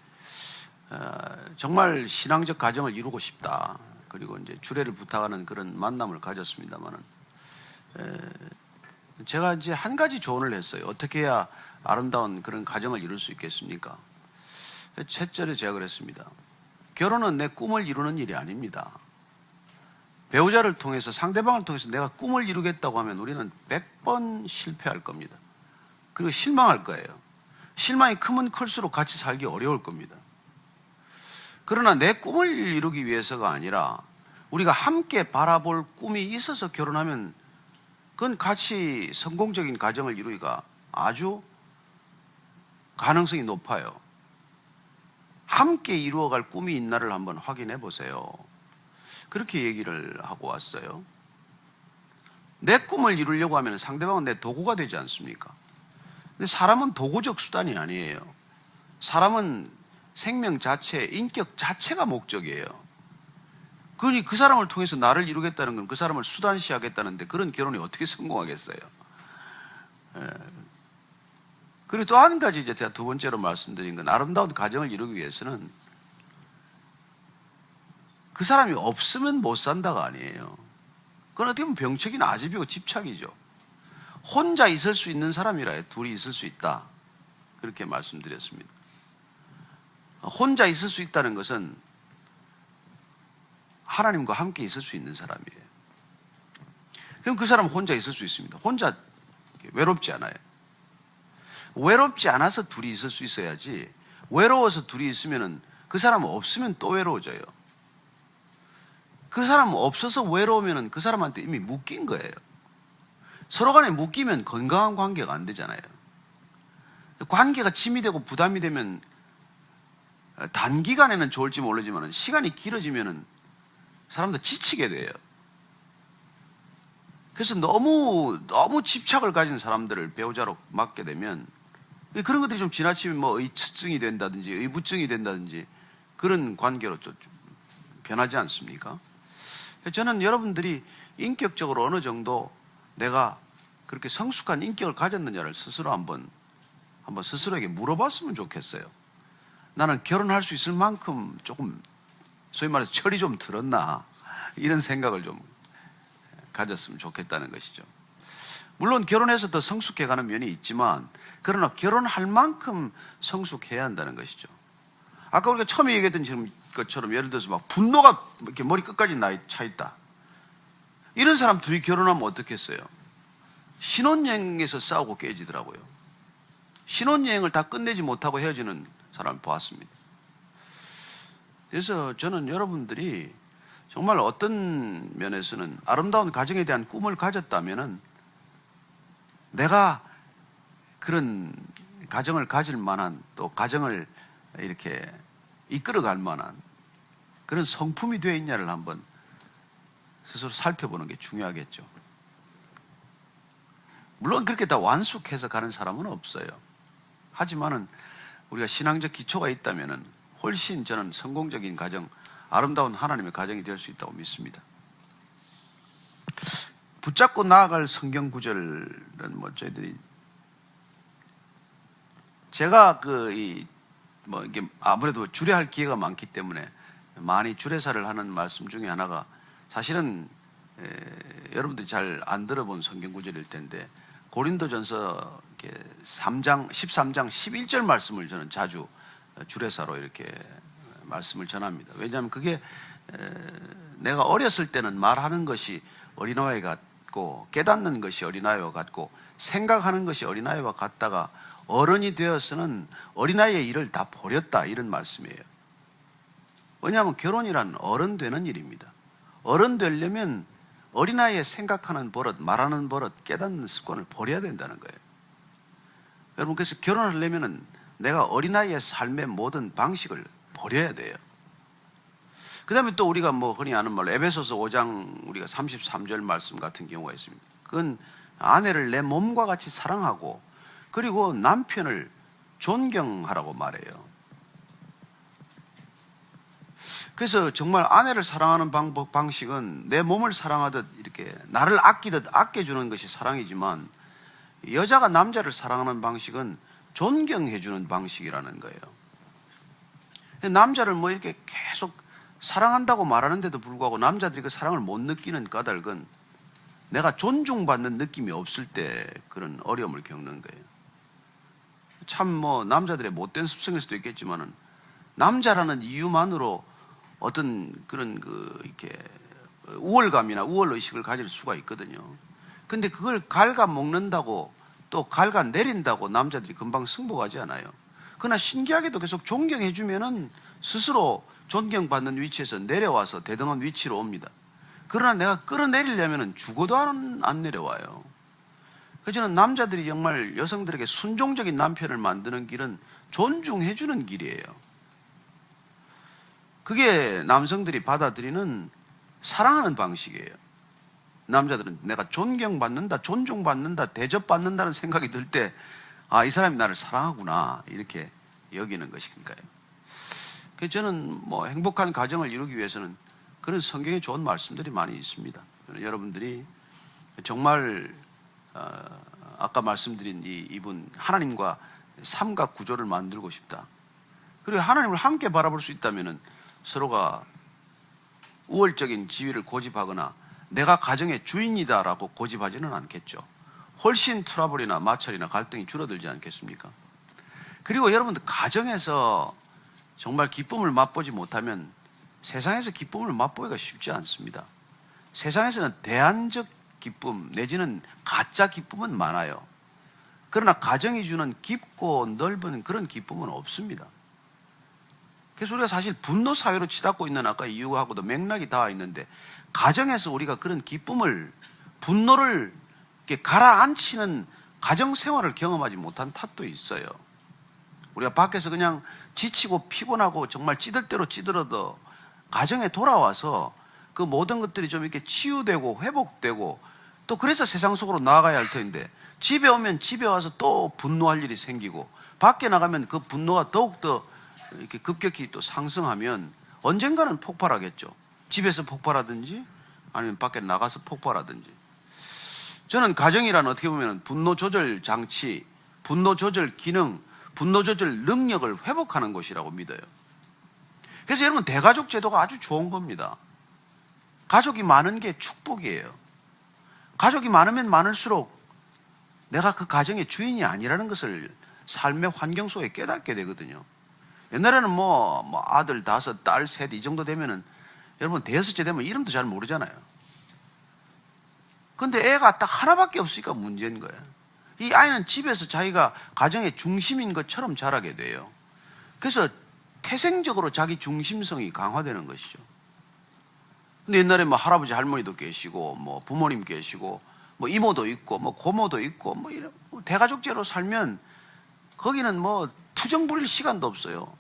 Speaker 1: 정말 신앙적 가정을 이루고 싶다. 그리고 이제 주례를 부탁하는 그런 만남을 가졌습니다만은 제가 이제 한 가지 조언을 했어요. 어떻게 해야 아름다운 그런 가정을 이룰 수 있겠습니까? 첫째로 제가 그랬습니다. 결혼은 내 꿈을 이루는 일이 아닙니다. 배우자를 통해서, 상대방을 통해서 내가 꿈을 이루겠다고 하면 우리는 100번 실패할 겁니다. 그리고 실망할 거예요. 실망이 크면 클수록 같이 살기 어려울 겁니다. 그러나 내 꿈을 이루기 위해서가 아니라 우리가 함께 바라볼 꿈이 있어서 결혼하면 그건 같이 성공적인 가정을 이루기가 아주 가능성이 높아요. 함께 이루어갈 꿈이 있나를 한번 확인해 보세요. 그렇게 얘기를 하고 왔어요. 내 꿈을 이루려고 하면 상대방은 내 도구가 되지 않습니까? 근데 사람은 도구적 수단이 아니에요. 사람은 생명 자체, 인격 자체가 목적이에요. 그러니 그 사람을 통해서 나를 이루겠다는 건 그 사람을 수단시하겠다는데 그런 결혼이 어떻게 성공하겠어요? 그리고 또 한 가지 이제 제가 두 번째로 말씀드린 건 아름다운 가정을 이루기 위해서는 그 사람이 없으면 못 산다가 아니에요. 그건 어떻게 보면 병책이나 아집이고 집착이죠. 혼자 있을 수 있는 사람이라 둘이 있을 수 있다. 그렇게 말씀드렸습니다. 혼자 있을 수 있다는 것은 하나님과 함께 있을 수 있는 사람이에요. 그럼 그 사람은 혼자 있을 수 있습니다. 혼자 외롭지 않아요. 외롭지 않아서 둘이 있을 수 있어야지 외로워서 둘이 있으면 그 사람은 없으면 또 외로워져요. 그 사람은 없어서 외로우면 그 사람한테 이미 묶인 거예요. 서로 간에 묶이면 건강한 관계가 안 되잖아요. 관계가 짐이 되고 부담이 되면 단기간에는 좋을지 모르지만 시간이 길어지면 사람도 지치게 돼요. 그래서 너무 집착을 가진 사람들을 배우자로 맡게 되면 그런 것들이 좀 지나치면 뭐 의처증이 된다든지 의부증이 된다든지 그런 관계로 또 변하지 않습니까? 저는 여러분들이 인격적으로 어느 정도 내가 그렇게 성숙한 인격을 가졌느냐를 스스로 한번 스스로에게 물어봤으면 좋겠어요. 나는 결혼할 수 있을 만큼 조금 소위 말해서 철이 좀 들었나 이런 생각을 좀 가졌으면 좋겠다는 것이죠. 물론 결혼해서 더 성숙해가는 면이 있지만 그러나 결혼할 만큼 성숙해야 한다는 것이죠. 아까 우리가 처음에 얘기했던 것처럼 예를 들어서 막 분노가 이렇게 머리 끝까지 차 있다. 이런 사람 둘이 결혼하면 어떻겠어요? 신혼여행에서 싸우고 깨지더라고요. 신혼여행을 다 끝내지 못하고 헤어지는 사람을 보았습니다. 그래서 저는 여러분들이 정말 어떤 면에서는 아름다운 가정에 대한 꿈을 가졌다면은 내가 그런 가정을 가질 만한 또 가정을 이렇게 이끌어갈 만한 그런 성품이 되어 있냐를 한번 스스로 살펴보는 게 중요하겠죠. 물론 그렇게 다 완숙해서 가는 사람은 없어요. 하지만은 우리가 신앙적 기초가 있다면은 훨씬 저는 성공적인 가정, 아름다운 하나님의 가정이 될 수 있다고 믿습니다. 붙잡고 나아갈 성경 구절은 뭐 저희들이 제가 이게 아무래도 주례할 기회가 많기 때문에 많이 주례사를 하는 말씀 중에 하나가 사실은 여러분들이 잘 안 들어본 성경 구절일 텐데 고린도전서 13장 11절 말씀을 저는 자주 주례사로 이렇게 말씀을 전합니다. 왜냐하면 그게 내가 어렸을 때는 말하는 것이 어린아이 같고 깨닫는 것이 어린아이와 같고 생각하는 것이 어린아이와 같다가 어른이 되어서는 어린아이의 일을 다 버렸다 이런 말씀이에요. 왜냐하면 결혼이란 어른 되는 일입니다. 어른 되려면 어린아이의 생각하는 버릇, 말하는 버릇, 깨닫는 습관을 버려야 된다는 거예요. 여러분 그래서 결혼하려면 내가 어린아이의 삶의 모든 방식을 버려야 돼요. 그 다음에 또 우리가 뭐 흔히 아는 말로 에베소서 5장 우리가 33절 말씀 같은 경우가 있습니다. 그건 아내를 내 몸과 같이 사랑하고 그리고 남편을 존경하라고 말해요. 그래서 정말 아내를 사랑하는 방식은 내 몸을 사랑하듯 이렇게 나를 아끼듯 아껴주는 것이 사랑이지만 여자가 남자를 사랑하는 방식은 존경해주는 방식이라는 거예요. 남자를 뭐 이렇게 계속 사랑한다고 말하는데도 불구하고 남자들이 그 사랑을 못 느끼는 까닭은 내가 존중받는 느낌이 없을 때 그런 어려움을 겪는 거예요. 참 뭐 남자들의 못된 습성일 수도 있겠지만은 남자라는 이유만으로 어떤 그런 이렇게 우월감이나 우월 의식을 가질 수가 있거든요. 근데 그걸 갉아먹는다고 또 갉아내린다고 남자들이 금방 승복하지 않아요. 그러나 신기하게도 계속 존경해주면은 스스로 존경받는 위치에서 내려와서 대등한 위치로 옵니다. 그러나 내가 끌어내리려면은 죽어도 안 내려와요. 그래서 저는 남자들이 정말 여성들에게 순종적인 남편을 만드는 길은 존중해주는 길이에요. 그게 남성들이 받아들이는 사랑하는 방식이에요. 남자들은 내가 존경받는다, 존중받는다, 대접받는다는 생각이 들 때, 아, 이 사람이 나를 사랑하구나, 이렇게 여기는 것인가요? 그래서 저는 뭐 행복한 가정을 이루기 위해서는 그런 성경에 좋은 말씀들이 많이 있습니다. 여러분들이 정말 아까 말씀드린 이분 하나님과 삼각 구조를 만들고 싶다. 그리고 하나님을 함께 바라볼 수 있다면은 서로가 우월적인 지위를 고집하거나 내가 가정의 주인이다라고 고집하지는 않겠죠. 훨씬 트러블이나 마찰이나 갈등이 줄어들지 않겠습니까? 그리고 여러분들 가정에서 정말 기쁨을 맛보지 못하면 세상에서 기쁨을 맛보기가 쉽지 않습니다. 세상에서는 대안적 기쁨 내지는 가짜 기쁨은 많아요. 그러나 가정이 주는 깊고 넓은 그런 기쁨은 없습니다. 그래서 우리가 사실 분노 사회로 치닫고 있는 아까 이유하고도 맥락이 닿아 있는데 가정에서 우리가 그런 기쁨을 분노를 이렇게 가라앉히는 가정 생활을 경험하지 못한 탓도 있어요. 우리가 밖에서 그냥 지치고 피곤하고 정말 찌들 대로 찌들어도 가정에 돌아와서 그 모든 것들이 좀 이렇게 치유되고 회복되고 또 그래서 세상 속으로 나아가야 할 터인데 집에 오면 집에 와서 또 분노할 일이 생기고 밖에 나가면 그 분노가 더욱더 이렇게 급격히 또 상승하면 언젠가는 폭발하겠죠. 집에서 폭발하든지 아니면 밖에 나가서 폭발하든지. 저는 가정이란 어떻게 보면 분노 조절 장치, 분노 조절 기능, 분노 조절 능력을 회복하는 곳이라고 믿어요. 그래서 여러분 대가족 제도가 아주 좋은 겁니다. 가족이 많은 게 축복이에요. 가족이 많으면 많을수록 내가 그 가정의 주인이 아니라는 것을 삶의 환경 속에 깨닫게 되거든요. 옛날에는 뭐 아들 5, 딸 3 이 정도 되면은 여러분 5째 되면 이름도 잘 모르잖아요. 근데 애가 딱 하나밖에 없으니까 문제인 거예요. 이 아이는 집에서 자기가 가정의 중심인 것처럼 자라게 돼요. 그래서 태생적으로 자기 중심성이 강화되는 것이죠. 근데 옛날에 뭐 할아버지 할머니도 계시고 뭐 부모님 계시고 뭐 이모도 있고 뭐 고모도 있고 뭐 이런 대가족제로 살면 거기는 뭐 투정 부릴 시간도 없어요.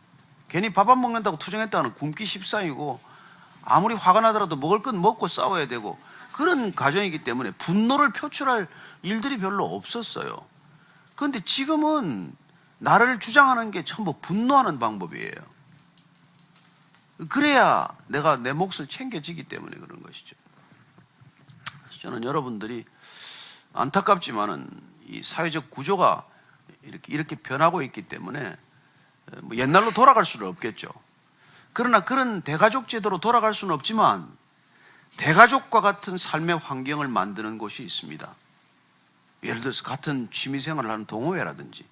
Speaker 1: 괜히 밥 안 먹는다고 투정했다가는 굶기 십상이고 아무리 화가 나더라도 먹을 건 먹고 싸워야 되고 그런 가정이기 때문에 분노를 표출할 일들이 별로 없었어요. 그런데 지금은 나를 주장하는 게 전부 분노하는 방법이에요. 그래야 내가 내 몫을 챙겨지기 때문에 그런 것이죠. 저는 여러분들이 안타깝지만은 이 사회적 구조가 이렇게 변하고 있기 때문에 뭐 옛날로 돌아갈 수는 없겠죠. 그러나 그런 대가족 제도로 돌아갈 수는 없지만 대가족과 같은 삶의 환경을 만드는 곳이 있습니다. 예를 들어서 같은 취미생활을 하는 동호회라든지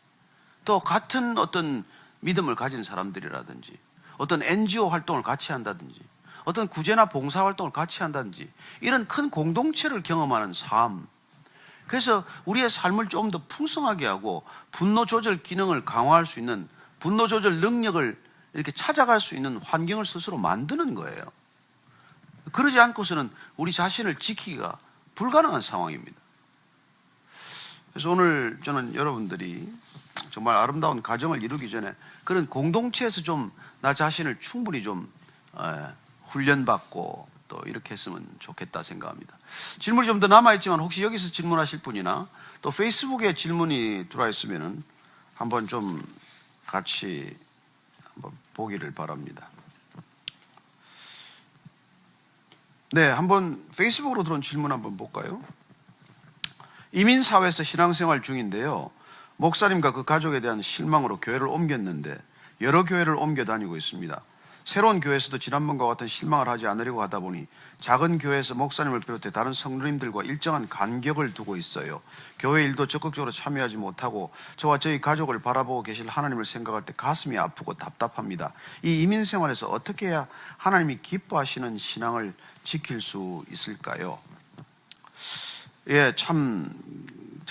Speaker 1: 또 같은 어떤 믿음을 가진 사람들이라든지 어떤 NGO 활동을 같이 한다든지 어떤 구제나 봉사 활동을 같이 한다든지 이런 큰 공동체를 경험하는 삶. 그래서 우리의 삶을 좀 더 풍성하게 하고 분노 조절 기능을 강화할 수 있는 분노 조절 능력을 이렇게 찾아갈 수 있는 환경을 스스로 만드는 거예요. 그러지 않고서는 우리 자신을 지키기가 불가능한 상황입니다. 그래서 오늘 저는 여러분들이 정말 아름다운 가정을 이루기 전에 그런 공동체에서 좀 나 자신을 충분히 좀 훈련받고 또 이렇게 했으면 좋겠다 생각합니다. 질문이 좀 더 남아있지만 혹시 여기서 질문하실 분이나 또 페이스북에 질문이 들어와 있으면 한번 좀 같이 한번 보기를 바랍니다. 네, 한번 페이스북으로 들어온 질문 한번 볼까요? 이민사회에서 신앙생활 중인데요. 목사님과 그 가족에 대한 실망으로 교회를 옮겼는데 여러 교회를 옮겨 다니고 있습니다. 새로운 교회에서도 지난번과 같은 실망을 하지 않으려고 하다 보니 작은 교회에서 목사님을 비롯해 다른 성도님들과 일정한 간격을 두고 있어요. 교회 일도 적극적으로 참여하지 못하고 저와 저희 가족을 바라보고 계실 하나님을 생각할 때 가슴이 아프고 답답합니다. 이 이민 생활에서 어떻게 해야 하나님이 기뻐하시는 신앙을 지킬 수 있을까요? 예, 참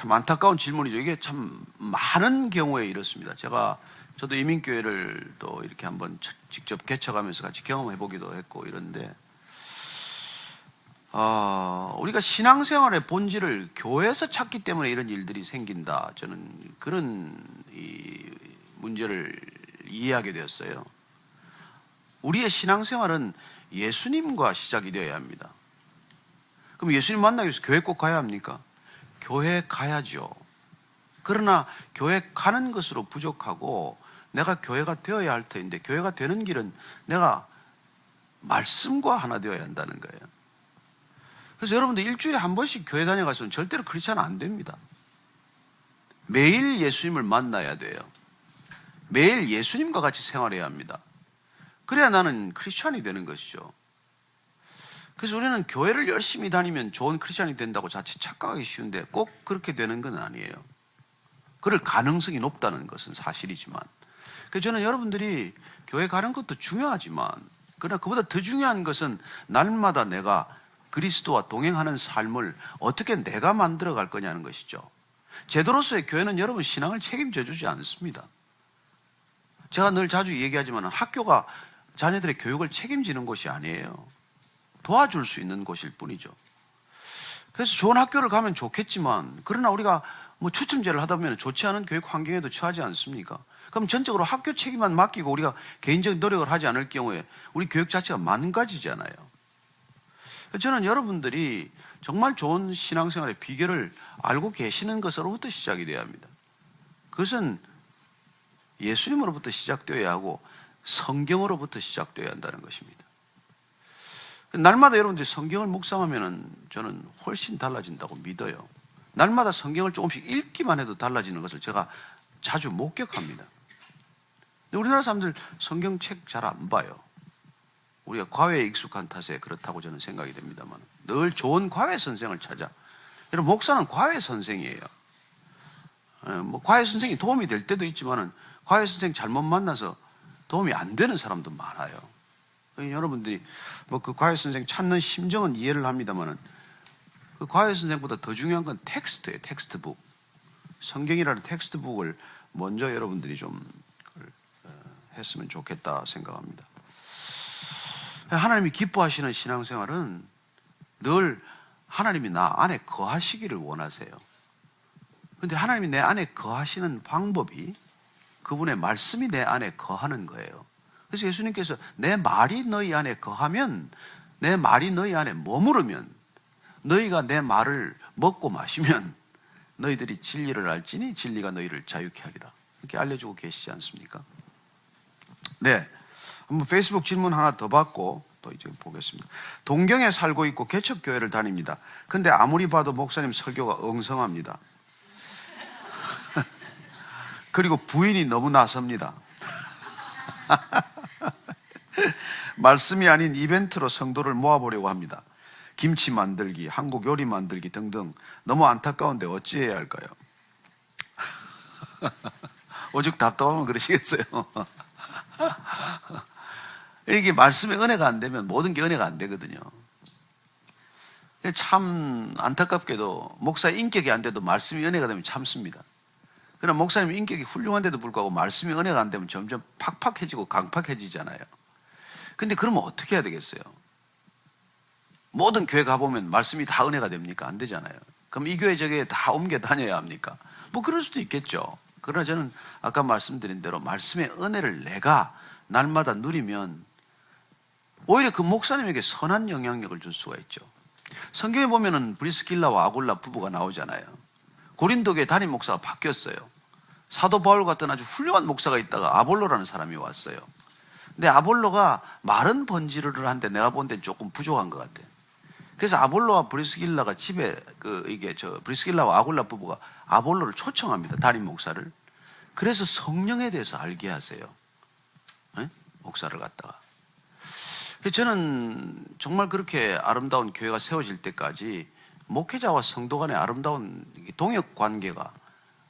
Speaker 1: 안타까운 질문이죠. 이게 참 많은 경우에 이렇습니다. 저도 이민교회를 또 이렇게 한번 직접 개척하면서 같이 경험해 보기도 했고 이런데, 우리가 신앙생활의 본질을 교회에서 찾기 때문에 이런 일들이 생긴다. 저는 그런 이 문제를 이해하게 되었어요. 우리의 신앙생활은 예수님과 시작이 되어야 합니다. 그럼 예수님 만나기 위해서 교회 꼭 가야 합니까? 교회 가야죠. 그러나 교회 가는 것으로 부족하고 내가 교회가 되어야 할 터인데, 교회가 되는 길은 내가 말씀과 하나 되어야 한다는 거예요. 그래서 여러분들 일주일에 한 번씩 교회 다녀가서는 절대로 크리스찬 안 됩니다. 매일 예수님을 만나야 돼요. 매일 예수님과 같이 생활해야 합니다. 그래야 나는 크리스찬이 되는 것이죠. 그래서 우리는 교회를 열심히 다니면 좋은 크리스찬이 된다고 자칫 착각하기 쉬운데 꼭 그렇게 되는 건 아니에요. 그럴 가능성이 높다는 것은 사실이지만, 그래서 저는 여러분들이 교회 가는 것도 중요하지만, 그러나 그보다 더 중요한 것은 날마다 내가 그리스도와 동행하는 삶을 어떻게 내가 만들어 갈 거냐는 것이죠. 제도로서의 교회는 여러분 신앙을 책임져 주지 않습니다. 제가 늘 자주 얘기하지만 학교가 자녀들의 교육을 책임지는 곳이 아니에요. 도와줄 수 있는 곳일 뿐이죠. 그래서 좋은 학교를 가면 좋겠지만, 그러나 우리가 추첨제를 하다 보면 좋지 않은 교육 환경에도 처하지 않습니까? 그럼 전적으로 학교 책임만 맡기고 우리가 개인적인 노력을 하지 않을 경우에 우리 교육 자체가 망가지잖아요. 저는 여러분들이 정말 좋은 신앙생활의 비결을 알고 계시는 것으로부터 시작이 되어야 합니다. 그것은 예수님으로부터 시작되어야 하고 성경으로부터 시작되어야 한다는 것입니다. 날마다 여러분들이 성경을 묵상하면 저는 훨씬 달라진다고 믿어요. 날마다 성경을 조금씩 읽기만 해도 달라지는 것을 제가 자주 목격합니다. 근데 우리나라 사람들 성경책 잘 안 봐요. 우리가 과외에 익숙한 탓에 그렇다고 저는 생각이 됩니다만, 늘 좋은 과외 선생을 찾아. 여러분, 목사는 과외 선생이에요. 과외 선생이 도움이 될 때도 있지만 과외 선생 잘못 만나서 도움이 안 되는 사람도 많아요. 여러분들이 그 과외 선생 찾는 심정은 이해를 합니다만, 그 과외 선생보다 더 중요한 건 텍스트예요. 텍스트북. 성경이라는 텍스트북을 먼저 여러분들이 좀 했으면 좋겠다 생각합니다. 하나님이 기뻐하시는 신앙생활은 늘 하나님이 나 안에 거하시기를 원하세요. 그런데 하나님이 내 안에 거하시는 방법이 그분의 말씀이 내 안에 거하는 거예요. 그래서 예수님께서 내 말이 너희 안에 거하면, 내 말이 너희 안에 머무르면, 너희가 내 말을 먹고 마시면 너희들이 진리를 알지니 진리가 너희를 자유케 하리라. 이렇게 알려주고 계시지 않습니까? 네, 한번 페이스북 질문 하나 더 받고 또 이제 보겠습니다. 동경에 살고 있고 개척교회를 다닙니다. 근데 아무리 봐도 목사님 설교가 엉성합니다. 그리고 부인이 너무 나섭니다. 말씀이 아닌 이벤트로 성도를 모아보려고 합니다. 김치 만들기, 한국 요리 만들기 등등 너무 안타까운데 어찌해야 할까요? 오죽 답답하면 그러시겠어요. 이게 말씀의 은혜가 안 되면 모든 게 은혜가 안 되거든요. 참 안타깝게도 목사의 인격이 안 돼도 말씀이 은혜가 되면 참습니다. 그러나 목사님 인격이 훌륭한데도 불구하고 말씀이 은혜가 안 되면 점점 팍팍해지고 강팍해지잖아요. 근데 그러면 어떻게 해야 되겠어요? 모든 교회 가보면 말씀이 다 은혜가 됩니까? 안 되잖아요. 그럼 이 교회 저교회 다 옮겨 다녀야 합니까? 그럴 수도 있겠죠. 그러나 저는 아까 말씀드린 대로 말씀의 은혜를 내가 날마다 누리면 오히려 그 목사님에게 선한 영향력을 줄 수가 있죠. 성경에 보면은 브리스길라와 아굴라 부부가 나오잖아요. 고린도 교회 담임 목사가 바뀌었어요. 사도 바울 같은 아주 훌륭한 목사가 있다가 아볼로라는 사람이 왔어요. 근데 아볼로가 마른 번지르를 한데 내가 본 데는 조금 부족한 것 같아요. 그래서 아볼로와 브리스길라가 집에 브리스길라와 아굴라 부부가 아볼로를 초청합니다. 담임 목사를. 그래서 성령에 대해서 알게 하세요. 예? 목사를 갖다가. 저는 정말 그렇게 아름다운 교회가 세워질 때까지 목회자와 성도 간의 아름다운 동역 관계가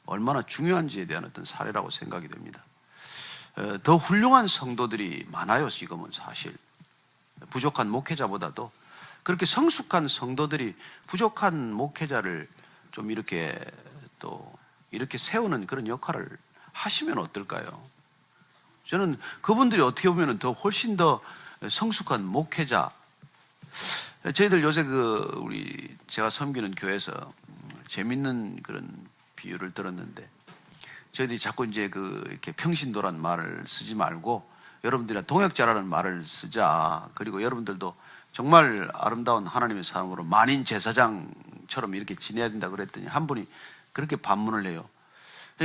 Speaker 1: 얼마나 중요한지에 대한 어떤 사례라고 생각이 됩니다. 더 훌륭한 성도들이 많아요. 지금은 사실 부족한 목회자보다도 그렇게 성숙한 성도들이 부족한 목회자를 좀 이렇게 또 이렇게 세우는 그런 역할을 하시면 어떨까요? 저는 그분들이 어떻게 보면 더 훨씬 더 성숙한 목회자. 저희들 요새 우리 제가 섬기는 교회에서 재밌는 그런 비유를 들었는데, 저희들이 자꾸 이제 이렇게 평신도란 말을 쓰지 말고 여러분들이나 동역자라는 말을 쓰자. 그리고 여러분들도 정말 아름다운 하나님의 사람으로 만인 제사장처럼 이렇게 지내야 된다 그랬더니 한 분이 그렇게 반문을 해요.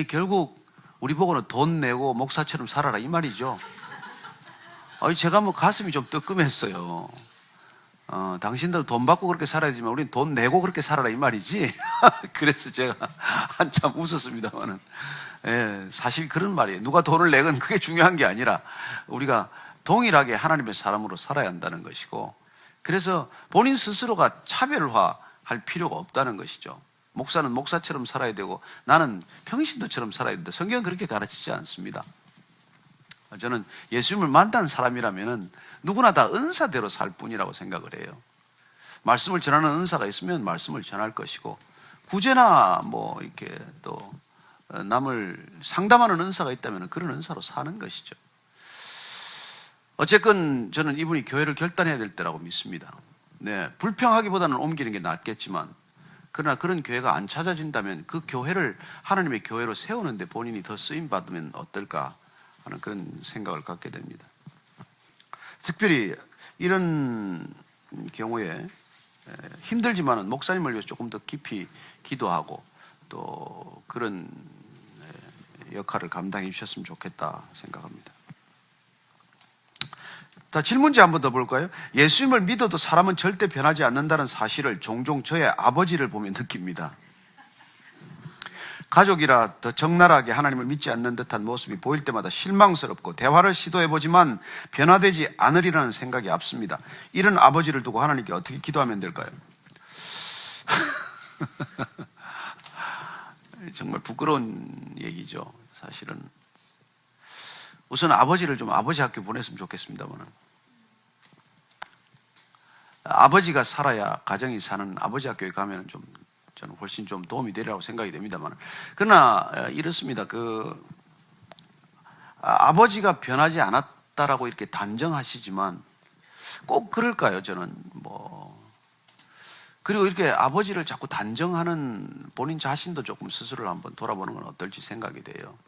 Speaker 1: 결국 우리 보고는 돈 내고 목사처럼 살아라 이 말이죠. 제가 가슴이 좀 뜨끔했어요. 당신들 돈 받고 그렇게 살아야 되지만 우리는 돈 내고 그렇게 살아라 이 말이지. 그래서 제가 한참 웃었습니다만은, 사실 그런 말이에요. 누가 돈을 내건 그게 중요한 게 아니라 우리가 동일하게 하나님의 사람으로 살아야 한다는 것이고, 그래서 본인 스스로가 차별화할 필요가 없다는 것이죠. 목사는 목사처럼 살아야 되고 나는 평신도처럼 살아야 된다. 성경은 그렇게 가르치지 않습니다. 저는 예수님을 만난 사람이라면 누구나 다 은사대로 살 뿐이라고 생각을 해요. 말씀을 전하는 은사가 있으면 말씀을 전할 것이고, 구제나 이렇게 또 남을 상담하는 은사가 있다면 그런 은사로 사는 것이죠. 어쨌건 저는 이분이 교회를 결단해야 될 때라고 믿습니다. 불평하기보다는 옮기는 게 낫겠지만, 그러나 그런 교회가 안 찾아진다면 그 교회를 하나님의 교회로 세우는데 본인이 더 쓰임받으면 어떨까 하는 그런 생각을 갖게 됩니다. 특별히 이런 경우에 힘들지만은 목사님을 위해서 조금 더 깊이 기도하고 또 그런 역할을 감당해 주셨으면 좋겠다 생각합니다. 자, 질문지 한번 더 볼까요? 예수님을 믿어도 사람은 절대 변하지 않는다는 사실을 종종 저의 아버지를 보며 느낍니다. 가족이라 더 적나라하게 하나님을 믿지 않는 듯한 모습이 보일 때마다 실망스럽고 대화를 시도해보지만 변화되지 않으리라는 생각이 앞섭니다. 이런 아버지를 두고 하나님께 어떻게 기도하면 될까요? 정말 부끄러운 얘기죠. 사실은 우선 아버지를 좀 아버지 학교 보냈으면 좋겠습니다만, 아버지가 살아야 가정이 사는 아버지 학교에 가면 좀 저는 훨씬 좀 도움이 되리라고 생각이 됩니다만, 그러나 이렇습니다. 아버지가 변하지 않았다라고 이렇게 단정하시지만 꼭 그럴까요? 저는 그리고 이렇게 아버지를 자꾸 단정하는 본인 자신도 조금 스스로를 한번 돌아보는 건 어떨지 생각이 돼요.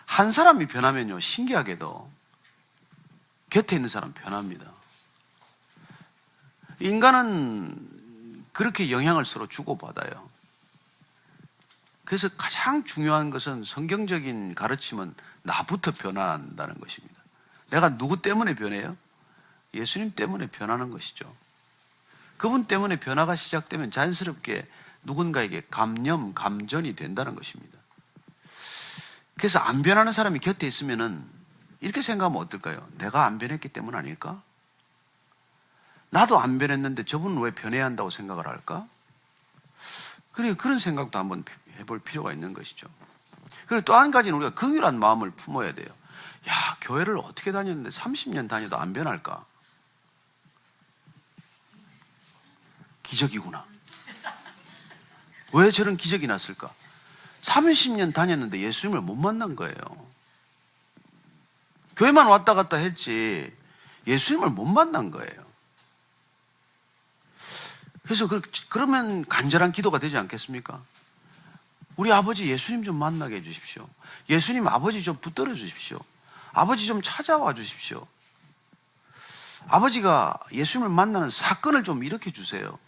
Speaker 1: 한 사람이 변하면요, 신기하게도 곁에 있는 사람 변합니다. 인간은 그렇게 영향을 서로 주고받아요. 그래서 가장 중요한 것은 성경적인 가르침은 나부터 변화한다는 것입니다. 내가 누구 때문에 변해요? 예수님 때문에 변하는 것이죠. 그분 때문에 변화가 시작되면 자연스럽게 누군가에게 감전이 된다는 것입니다. 그래서 안 변하는 사람이 곁에 있으면은 이렇게 생각하면 어떨까요? 내가 안 변했기 때문 아닐까? 나도 안 변했는데 저분은 왜 변해야 한다고 생각을 할까? 그런 생각도 한번 해볼 필요가 있는 것이죠. 그리고 또 한 가지는 우리가 긍휼한 마음을 품어야 돼요. 야, 교회를 어떻게 다녔는데 30년 다녀도 안 변할까? 기적이구나. 왜 저런 기적이 났을까? 30년 다녔는데 예수님을 못 만난 거예요. 교회만 왔다 갔다 했지 예수님을 못 만난 거예요. 그래서 그러면 간절한 기도가 되지 않겠습니까? 우리 아버지 예수님 좀 만나게 해주십시오. 예수님 아버지 좀 붙들어 주십시오. 아버지 좀 찾아와 주십시오. 아버지가 예수님을 만나는 사건을 좀 일으켜 주세요.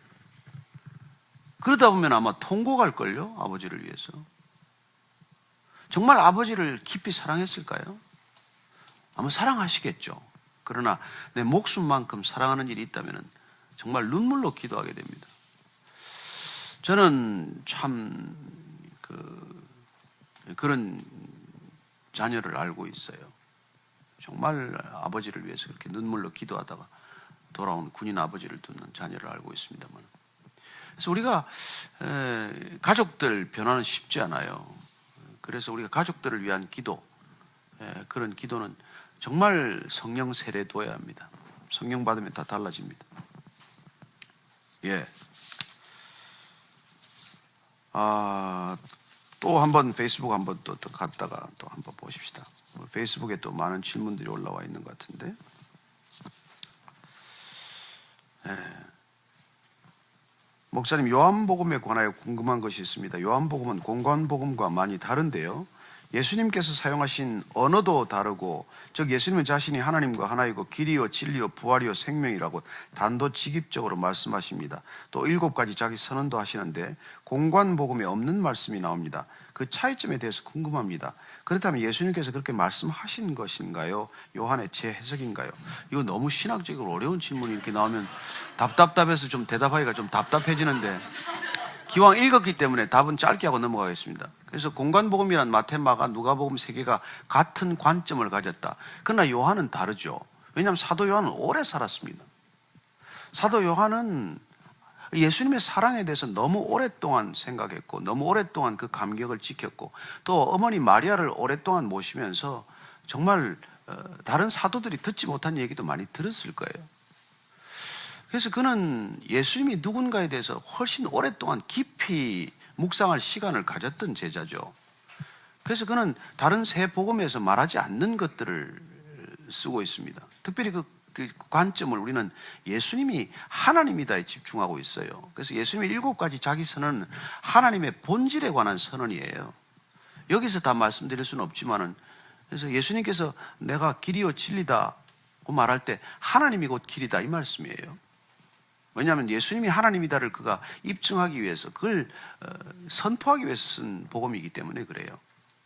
Speaker 1: 그러다 보면 아마 통곡할걸요, 아버지를 위해서. 정말 아버지를 깊이 사랑했을까요? 아마 사랑하시겠죠. 그러나 내 목숨만큼 사랑하는 일이 있다면 정말 눈물로 기도하게 됩니다. 저는 참 그런 자녀를 알고 있어요. 정말 아버지를 위해서 그렇게 눈물로 기도하다가 돌아온 군인 아버지를 두는 자녀를 알고 있습니다만, 그래서 우리가 가족들 변화는 쉽지 않아요. 그래서 우리가 가족들을 위한 기도, 그런 기도는 정말 성령 세례둬야 합니다. 성령 받으면 다 달라집니다. 예. 또 한번 페이스북 한번 또 갔다가 또 한번 보십시다. 페이스북에 또 많은 질문들이 올라와 있는 것 같은데. 목사님, 요한복음에 관하여 궁금한 것이 있습니다. 요한복음은 공관복음과 많이 다른데요, 예수님께서 사용하신 언어도 다르고, 즉 예수님은 자신이 하나님과 하나이고 길이요 진리요 부활이요 생명이라고 단도직입적으로 말씀하십니다. 또 7가지 자기 선언도 하시는데 공관복음에 없는 말씀이 나옵니다. 그 차이점에 대해서 궁금합니다. 그렇다면 예수님께서 그렇게 말씀하신 것인가요? 요한의 제 해석인가요? 이거 너무 신학적으로 어려운 질문이 이렇게 나오면 답답해서 좀 대답하기가 좀 답답해지는데, 기왕 읽었기 때문에 답은 짧게 하고 넘어가겠습니다. 그래서 공관복음이란 마태, 마가, 누가복음 3개가 같은 관점을 가졌다. 그러나 요한은 다르죠. 왜냐하면 사도 요한은 오래 살았습니다. 사도 요한은 예수님의 사랑에 대해서 너무 오랫동안 생각했고, 너무 오랫동안 그 감격을 지켰고, 또 어머니 마리아를 오랫동안 모시면서 정말 다른 사도들이 듣지 못한 얘기도 많이 들었을 거예요. 그래서 그는 예수님이 누군가에 대해서 훨씬 오랫동안 깊이 묵상할 시간을 가졌던 제자죠. 그래서 그는 다른 세 복음에서 말하지 않는 것들을 쓰고 있습니다. 특별히 그 관점을 우리는 예수님이 하나님이다에 집중하고 있어요. 그래서 예수님의 7가지 자기 선언은 하나님의 본질에 관한 선언이에요. 여기서 다 말씀드릴 수는 없지만은, 그래서 예수님께서 내가 길이요 진리다고 말할 때 하나님이 곧 길이다 이 말씀이에요. 왜냐하면 예수님이 하나님이다를 그가 입증하기 위해서, 그걸 선포하기 위해서 쓴 복음이기 때문에 그래요.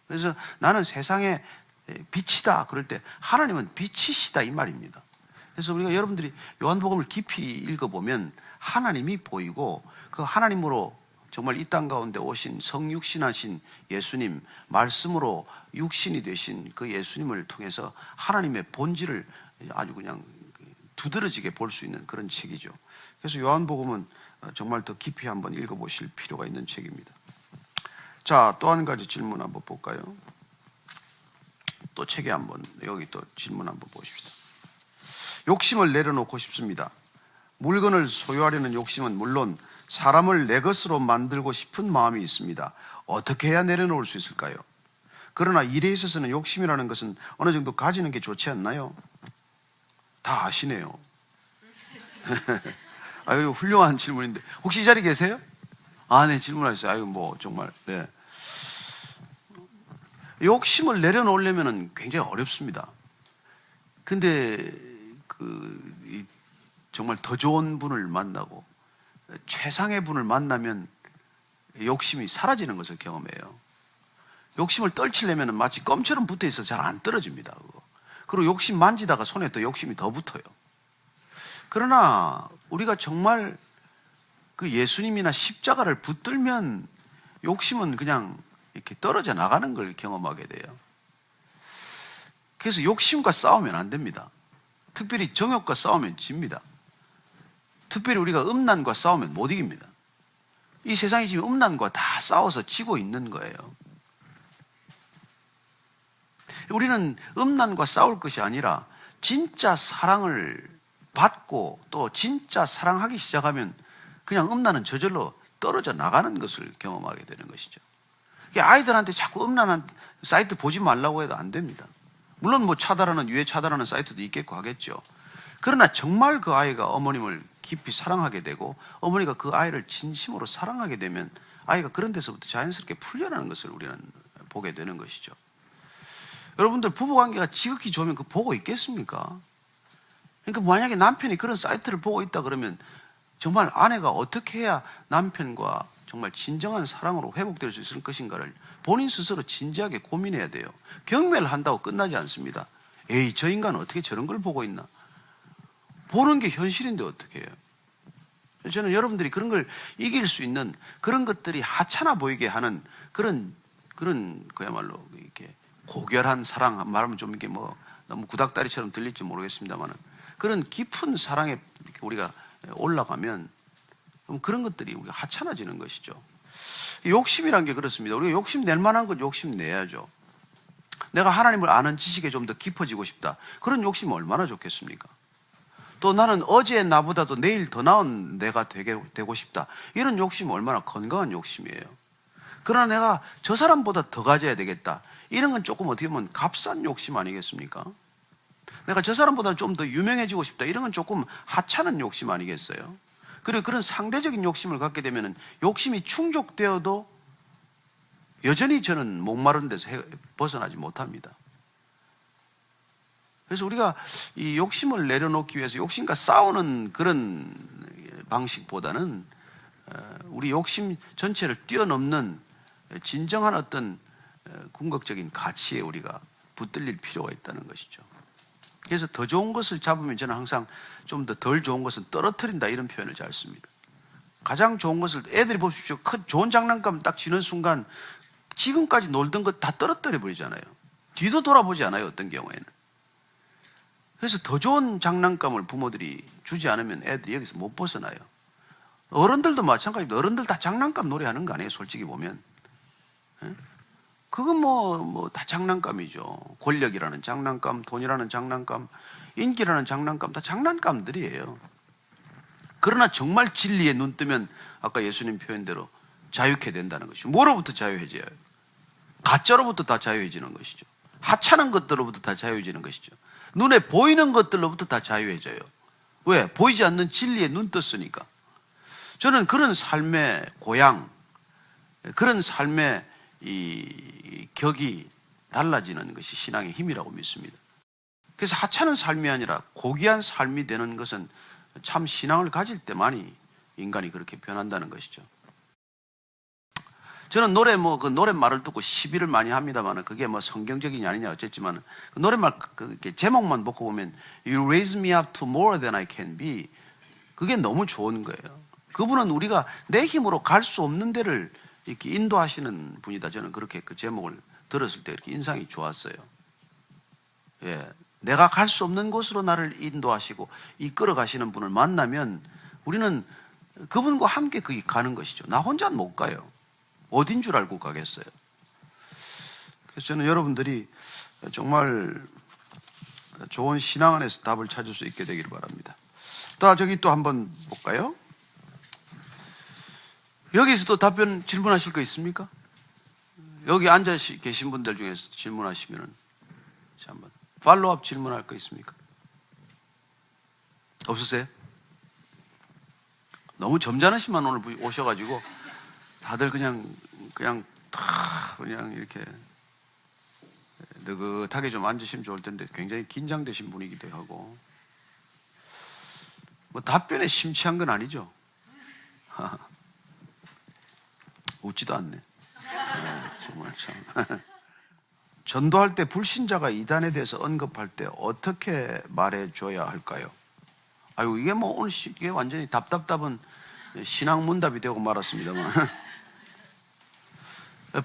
Speaker 1: 그래서 나는 세상의 빛이다 그럴 때 하나님은 빛이시다 이 말입니다. 그래서 우리가 여러분들이 요한복음을 깊이 읽어보면 하나님이 보이고, 그 하나님으로 정말 이 땅 가운데 오신 성육신하신 예수님, 말씀으로 육신이 되신 그 예수님을 통해서 하나님의 본질을 아주 그냥 두드러지게 볼 수 있는 그런 책이죠. 그래서 요한복음은 정말 더 깊이 한번 읽어보실 필요가 있는 책입니다. 자, 또 한 가지 질문 한번 볼까요? 또 책에 한번, 여기 또 질문 한번 보십시다. 욕심을 내려놓고 싶습니다. 물건을 소유하려는 욕심은 물론 사람을 내 것으로 만들고 싶은 마음이 있습니다. 어떻게 해야 내려놓을 수 있을까요? 그러나 일에 있어서는 욕심이라는 것은 어느 정도 가지는 게 좋지 않나요? 다 아시네요. 그리고 훌륭한 질문인데, 혹시 이 자리에 계세요? 네, 질문하셨어요. 뭐 정말, 네. 욕심을 내려놓으려면 굉장히 어렵습니다. 근데 정말 더 좋은 분을 만나고 최상의 분을 만나면 욕심이 사라지는 것을 경험해요. 욕심을 떨치려면 마치 껌처럼 붙어 있어서 잘 안 떨어집니다. 그리고 욕심 만지다가 손에 또 욕심이 더 붙어요. 그러나 우리가 정말 그 예수님이나 십자가를 붙들면 욕심은 그냥 이렇게 떨어져 나가는 걸 경험하게 돼요. 그래서 욕심과 싸우면 안 됩니다. 특별히 정욕과 싸우면 집니다. 특별히 우리가 음란과 싸우면 못 이깁니다. 이 세상이 지금 음란과 다 싸워서 지고 있는 거예요. 우리는 음란과 싸울 것이 아니라 진짜 사랑을 받고 또 진짜 사랑하기 시작하면 그냥 음란은 저절로 떨어져 나가는 것을 경험하게 되는 것이죠. 아이들한테 자꾸 음란한 사이트 보지 말라고 해도 안 됩니다. 물론 뭐 유해 차단하는 사이트도 있겠고 하겠죠. 그러나 정말 그 아이가 어머님을 깊이 사랑하게 되고 어머니가 그 아이를 진심으로 사랑하게 되면 아이가 그런 데서부터 자연스럽게 풀려나는 것을 우리는 보게 되는 것이죠. 여러분들 부부관계가 지극히 좋으면 그거 보고 있겠습니까? 그러니까 만약에 남편이 그런 사이트를 보고 있다 그러면 정말 아내가 어떻게 해야 남편과 정말 진정한 사랑으로 회복될 수 있을 것인가를 본인 스스로 진지하게 고민해야 돼요. 경매를 한다고 끝나지 않습니다. 에이, 저 인간은 어떻게 저런 걸 보고 있나? 보는 게 현실인데 어떻게 해요? 저는 여러분들이 그런 걸 이길 수 있는 그런 것들이 하찮아 보이게 하는 그런 그야말로 이렇게 고결한 사랑, 말하면 좀 이게 뭐 너무 구닥다리처럼 들릴지 모르겠습니다만 그런 깊은 사랑에 우리가 올라가면 그런 것들이 우리가 하찮아지는 것이죠. 욕심이란 게 그렇습니다. 우리가 욕심 낼 만한 건 욕심 내야죠. 내가 하나님을 아는 지식에 좀 더 깊어지고 싶다. 그런 욕심은 얼마나 좋겠습니까? 또 나는 어제의 나보다도 내일 더 나은 내가 되고 싶다. 이런 욕심은 얼마나 건강한 욕심이에요. 그러나 내가 저 사람보다 더 가져야 되겠다. 이런 건 조금 어떻게 보면 값싼 욕심 아니겠습니까? 내가 저 사람보다 좀 더 유명해지고 싶다. 이런 건 조금 하찮은 욕심 아니겠어요? 그리고 그런 상대적인 욕심을 갖게 되면 욕심이 충족되어도 여전히 저는 목마른 데서 벗어나지 못합니다. 그래서 우리가 이 욕심을 내려놓기 위해서 욕심과 싸우는 그런 방식보다는 우리 욕심 전체를 뛰어넘는 진정한 어떤 궁극적인 가치에 우리가 붙들릴 필요가 있다는 것이죠. 그래서 더 좋은 것을 잡으면 저는 항상 좀 더 덜 좋은 것은 떨어뜨린다 이런 표현을 잘 씁니다. 가장 좋은 것을 애들이 보십시오. 큰 좋은 장난감 딱 쥐는 순간 지금까지 놀던 것 다 떨어뜨려 버리잖아요. 뒤도 돌아보지 않아요, 어떤 경우에는. 그래서 더 좋은 장난감을 부모들이 주지 않으면 애들이 여기서 못 벗어나요. 어른들도 마찬가지입니다. 어른들 다 장난감 노래하는 거 아니에요, 솔직히 보면. 그건 다 장난감이죠. 권력이라는 장난감, 돈이라는 장난감, 인기라는 장난감, 다 장난감들이에요. 그러나 정말 진리에 눈 뜨면 아까 예수님 표현대로 자유케 된다는 것이죠. 뭐로부터 자유해져요? 가짜로부터 다 자유해지는 것이죠. 하찮은 것들로부터 다 자유해지는 것이죠. 눈에 보이는 것들로부터 다 자유해져요. 왜? 보이지 않는 진리에 눈 떴으니까. 저는 그런 삶의 고향, 그런 삶의 이 격이 달라지는 것이 신앙의 힘이라고 믿습니다. 그래서 하찮은 삶이 아니라 고귀한 삶이 되는 것은 참 신앙을 가질 때만이 인간이 그렇게 변한다는 것이죠. 저는 그 노랫말을 듣고 시비를 많이 합니다만 그게 성경적이냐 아니냐 어쨌지만 그 노랫말 제목만 보고 보면 You raise me up to more than I can be. 그게 너무 좋은 거예요. 그분은 우리가 내 힘으로 갈 수 없는 데를 이렇게 인도하시는 분이다. 저는 그렇게 그 제목을 들었을 때 이렇게 인상이 좋았어요. 예. 내가 갈 수 없는 곳으로 나를 인도하시고 이끌어 가시는 분을 만나면 우리는 그분과 함께 거기 가는 것이죠. 나 혼자는 못 가요. 어딘 줄 알고 가겠어요. 그래서 저는 여러분들이 정말 좋은 신앙 안에서 답을 찾을 수 있게 되기를 바랍니다. 저기 또 한번 볼까요? 여기서도 답변 질문하실 거 있습니까? 여기 앉아 계신 분들 중에서 질문하시면은 한번 팔로우업 질문할 거 있습니까? 없으세요? 너무 점잖으시만 오늘 오셔가지고 다들 그냥 이렇게 느긋하게 좀 앉으시면 좋을 텐데 굉장히 긴장되신 분이기도 하고 답변에 심취한 건 아니죠? 웃지도 않네. 정말 참. 전도할 때 불신자가 이단에 대해서 언급할 때 어떻게 말해줘야 할까요? 이게 오늘 이게 완전히 답답답은 신앙 문답이 되고 말았습니다만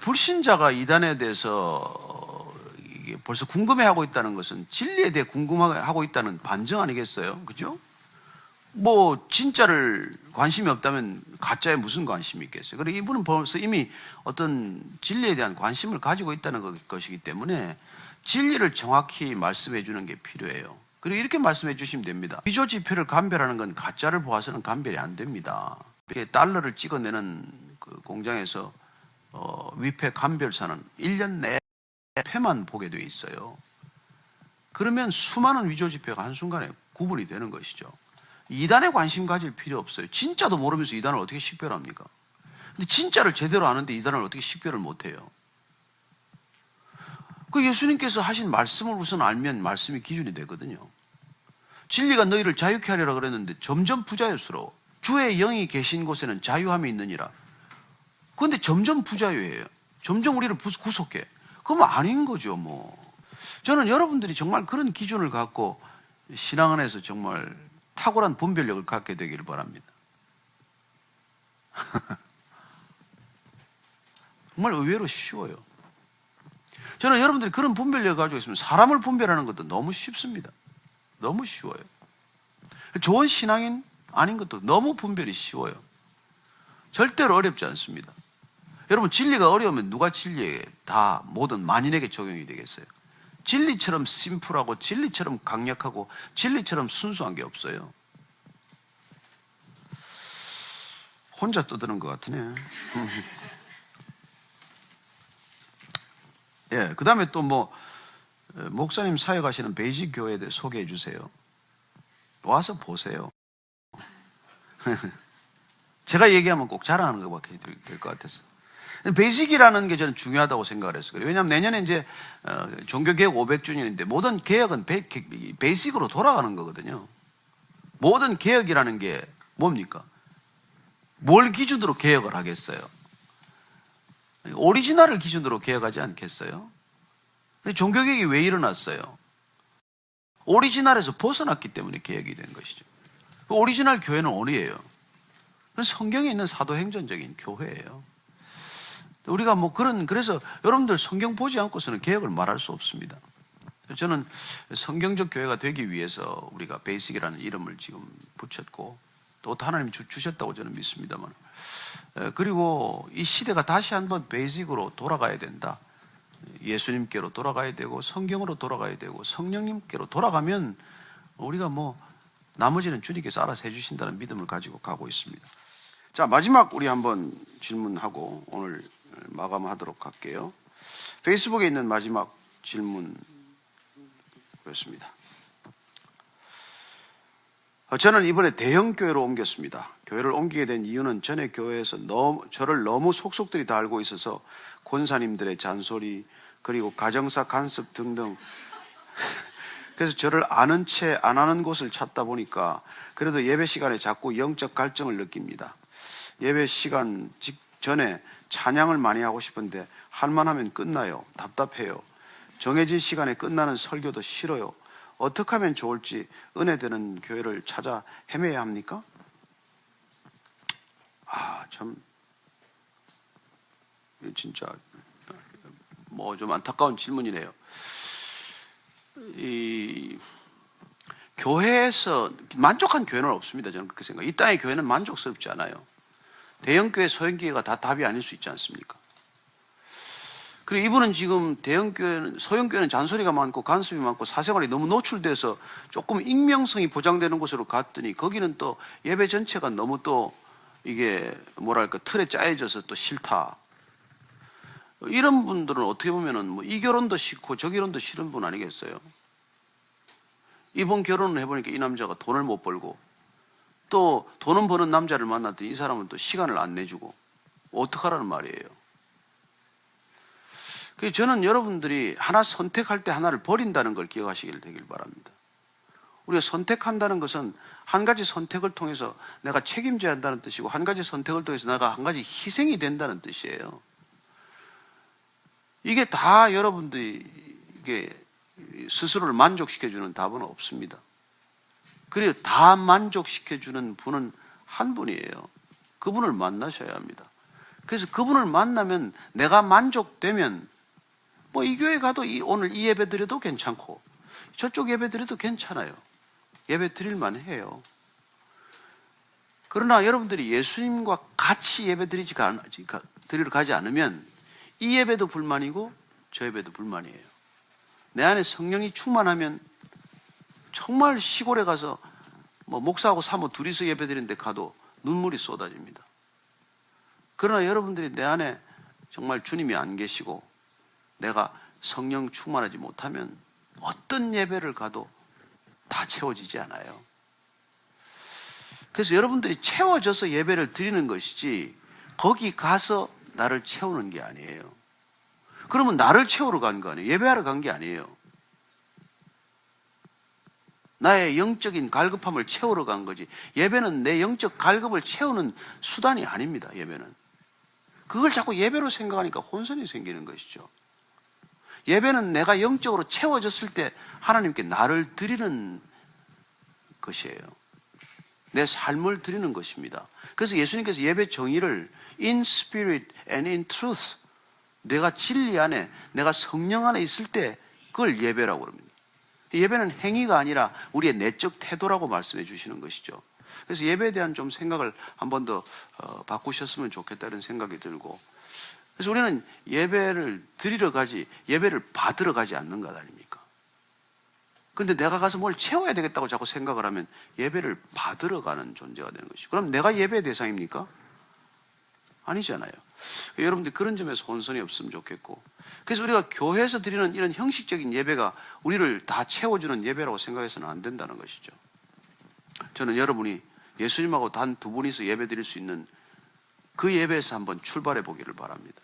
Speaker 1: 불신자가 이단에 대해서 이게 벌써 궁금해하고 있다는 것은 진리에 대해 궁금해하고 있다는 반증 아니겠어요? 그죠? 진짜를 관심이 없다면 가짜에 무슨 관심이 있겠어요? 그리고 이분은 벌써 이미 어떤 진리에 대한 관심을 가지고 있다는 것이기 때문에 진리를 정확히 말씀해 주는 게 필요해요. 그리고 이렇게 말씀해 주시면 됩니다. 위조 지표를 감별하는 건 가짜를 보아서는 감별이 안 됩니다. 이렇게 달러를 찍어내는 그 공장에서 위패 감별사는 1년 내에 패만 보게 돼 있어요. 그러면 수많은 위조 지표가 한순간에 구분이 되는 것이죠. 이단에 관심 가질 필요 없어요. 진짜도 모르면서 이단을 어떻게 식별합니까? 근데 진짜를 제대로 아는데 이단을 어떻게 식별을 못해요? 그 예수님께서 하신 말씀을 우선 알면 말씀이 기준이 되거든요. 진리가 너희를 자유케 하리라 그랬는데 점점 부자유스러워. 주의 영이 계신 곳에는 자유함이 있느니라. 그런데 점점 부자유해요. 점점 우리를 구속해. 그러면 아닌 거죠, 저는 여러분들이 정말 그런 기준을 갖고 신앙 안에서 정말 탁월한 분별력을 갖게 되기를 바랍니다. 정말 의외로 쉬워요. 저는 여러분들이 그런 분별력을 가지고 있으면 사람을 분별하는 것도 너무 쉽습니다. 너무 쉬워요. 좋은 신앙인 아닌 것도 너무 분별이 쉬워요. 절대로 어렵지 않습니다. 여러분, 진리가 어려우면 누가 진리에 다 모든 만인에게 적용이 되겠어요? 진리처럼 심플하고 진리처럼 강력하고 진리처럼 순수한 게 없어요. 혼자 떠드는 것 같으네. 예, 그 다음에 또 목사님 사역하시는 베이직 교회에 대해 소개해 주세요. 와서 보세요. 제가 얘기하면 꼭 자랑하는 것밖에 될 것 같아서. 베이직이라는 게 저는 중요하다고 생각을 했어요. 왜냐하면 내년에 이제 종교개혁 500주년인데 모든 개혁은 베이직으로 돌아가는 거거든요. 모든 개혁이라는 게 뭡니까? 뭘 기준으로 개혁을 하겠어요? 오리지널을 기준으로 개혁하지 않겠어요? 종교개혁이 왜 일어났어요? 오리지널에서 벗어났기 때문에 개혁이 된 것이죠. 오리지널 교회는 어디예요? 성경에 있는 사도행전적인 교회예요. 우리가 그래서 여러분들 성경 보지 않고서는 개혁을 말할 수 없습니다. 저는 성경적 교회가 되기 위해서 우리가 베이직이라는 이름을 지금 붙였고 또 하나님이 주셨다고 저는 믿습니다만, 그리고 이 시대가 다시 한번 베이직으로 돌아가야 된다. 예수님께로 돌아가야 되고 성경으로 돌아가야 되고 성령님께로 돌아가면 우리가 나머지는 주님께서 알아서 해주신다는 믿음을 가지고 가고 있습니다. 자, 마지막 우리 한번 질문하고 오늘 마감하도록 할게요. 페이스북에 있는 마지막 질문 그렇습니다. 저는 이번에 대형교회로 옮겼습니다. 교회를 옮기게 된 이유는 전에 교회에서 저를 너무 속속들이 다 알고 있어서 권사님들의 잔소리 그리고 가정사 간섭 등등 그래서 저를 아는 채 안 하는 곳을 찾다 보니까 그래도 예배 시간에 자꾸 영적 갈증을 느낍니다. 예배 시간 직전에 찬양을 많이 하고 싶은데 할만 하면 끝나요. 답답해요. 정해진 시간에 끝나는 설교도 싫어요. 어떻게 하면 좋을지 은혜되는 교회를 찾아 헤매야 합니까? 참 진짜 좀 안타까운 질문이네요. 이 교회에서 만족한 교회는 없습니다. 저는 그렇게 생각해요. 이 땅의 교회는 만족스럽지 않아요. 대형교회, 소형교회가 다 답이 아닐 수 있지 않습니까? 그리고 이분은 지금 대형교회는, 소형교회는 잔소리가 많고 간섭이 많고 사생활이 너무 노출돼서 조금 익명성이 보장되는 곳으로 갔더니 거기는 또 예배 전체가 너무 또 이게 틀에 짜여져서 또 싫다. 이런 분들은 어떻게 보면은 이 결혼도 싫고 저 결혼도 싫은 분 아니겠어요? 이번 결혼을 해보니까 이 남자가 돈을 못 벌고 또 돈은 버는 남자를 만났더니 이 사람은 또 시간을 안 내주고 어떡하라는 말이에요. 그래서 저는 여러분들이 하나 선택할 때 하나를 버린다는 걸 기억하시길 되길 바랍니다. 우리가 선택한다는 것은 한 가지 선택을 통해서 내가 책임져야 한다는 뜻이고 한 가지 선택을 통해서 내가 한 가지 희생이 된다는 뜻이에요. 이게 다 여러분들이 스스로를 만족시켜주는 답은 없습니다. 그리고 다 만족시켜주는 분은 한 분이에요. 그분을 만나셔야 합니다. 그래서 그분을 만나면 내가 만족되면 이 교회 가도 오늘 이 예배 드려도 괜찮고 저쪽 예배 드려도 괜찮아요. 예배 드릴만 해요. 그러나 여러분들이 예수님과 같이 예배 드리러 가지 않으면 이 예배도 불만이고 저 예배도 불만이에요. 내 안에 성령이 충만하면 정말 시골에 가서 목사하고 사모 둘이서 예배 드리는데 가도 눈물이 쏟아집니다. 그러나 여러분들이 내 안에 정말 주님이 안 계시고 내가 성령 충만하지 못하면 어떤 예배를 가도 다 채워지지 않아요. 그래서 여러분들이 채워져서 예배를 드리는 것이지 거기 가서 나를 채우는 게 아니에요. 그러면 나를 채우러 간 거 아니에요. 예배하러 간 게 아니에요. 나의 영적인 갈급함을 채우러 간 거지. 예배는 내 영적 갈급을 채우는 수단이 아닙니다. 예배는. 그걸 자꾸 예배로 생각하니까 혼선이 생기는 것이죠. 예배는 내가 영적으로 채워졌을 때 하나님께 나를 드리는 것이에요. 내 삶을 드리는 것입니다. 그래서 예수님께서 예배 정의를 in spirit and in truth, 내가 진리 안에, 내가 성령 안에 있을 때 그걸 예배라고 그럽니다. 예배는 행위가 아니라 우리의 내적 태도라고 말씀해 주시는 것이죠. 그래서 예배에 대한 좀 생각을 한 번 더 바꾸셨으면 좋겠다는 생각이 들고, 그래서 우리는 예배를 드리러 가지 예배를 받으러 가지 않는 것 아닙니까? 근데 내가 가서 뭘 채워야 되겠다고 자꾸 생각을 하면 예배를 받으러 가는 존재가 되는 것이죠. 그럼 내가 예배의 대상입니까? 아니잖아요. 여러분들 그런 점에서 혼선이 없으면 좋겠고, 그래서 우리가 교회에서 드리는 이런 형식적인 예배가 우리를 다 채워주는 예배라고 생각해서는 안 된다는 것이죠. 저는 여러분이 예수님하고 단 두 분이서 예배 드릴 수 있는 그 예배에서 한번 출발해 보기를 바랍니다.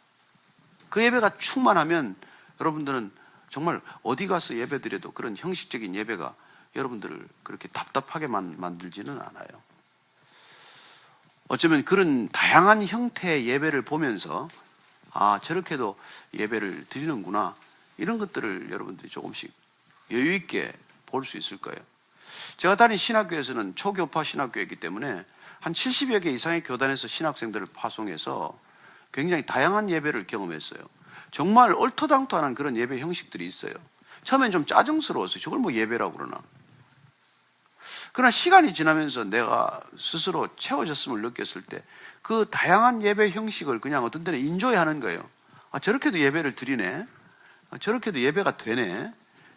Speaker 1: 그 예배가 충만하면 여러분들은 정말 어디 가서 예배 드려도 그런 형식적인 예배가 여러분들을 그렇게 답답하게만 만들지는 않아요. 어쩌면 그런 다양한 형태의 예배를 보면서 저렇게도 예배를 드리는구나, 이런 것들을 여러분들이 조금씩 여유 있게 볼 수 있을 거예요. 제가 다닌 신학교에서는 초교파 신학교였기 때문에 한 70여 개 이상의 교단에서 신학생들을 파송해서 굉장히 다양한 예배를 경험했어요. 정말 얼토당토하는 그런 예배 형식들이 있어요. 처음엔 좀 짜증스러웠어요. 저걸 뭐 예배라고 그러나. 그러나 시간이 지나면서 내가 스스로 채워졌음을 느꼈을 때 그 다양한 예배 형식을 그냥 어떤 때는 인조해하는 거예요. 저렇게도 예배를 드리네, 저렇게도 예배가 되네,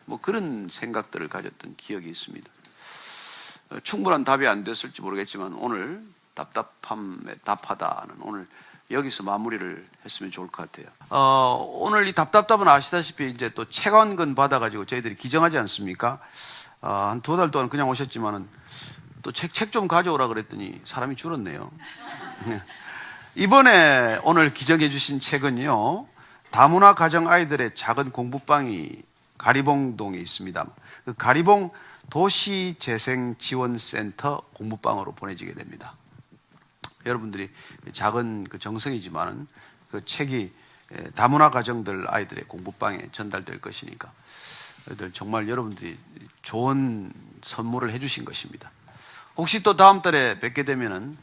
Speaker 1: 뭐 그런 생각들을 가졌던 기억이 있습니다. 충분한 답이 안 됐을지 모르겠지만 오늘 답답함에 답하다는 오늘 여기서 마무리를 했으면 좋을 것 같아요. 오늘 이 답답답은 아시다시피 이제 또 체감근 받아가지고 저희들이 기정하지 않습니까? 한 2달 동안 그냥 오셨지만은 또 책 좀 가져오라 그랬더니 사람이 줄었네요. 이번에 오늘 기정해 주신 책은요, 다문화 가정 아이들의 작은 공부방이 가리봉동에 있습니다. 그 가리봉 도시재생지원센터 공부방으로 보내지게 됩니다. 여러분들이 작은 그 정성이지만은 그 책이 다문화 가정들 아이들의 공부방에 전달될 것이니까 정말 여러분들이 좋은 선물을 해주신 것입니다. 혹시 또 다음 달에 뵙게 되면은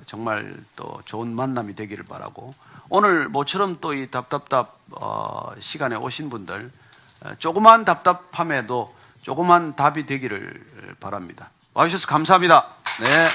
Speaker 1: 정말 또 좋은 만남이 되기를 바라고, 오늘 모처럼 또 이 답답답 시간에 오신 분들 조그만 답답함에도 조그만 답이 되기를 바랍니다. 와주셔서 감사합니다. 네.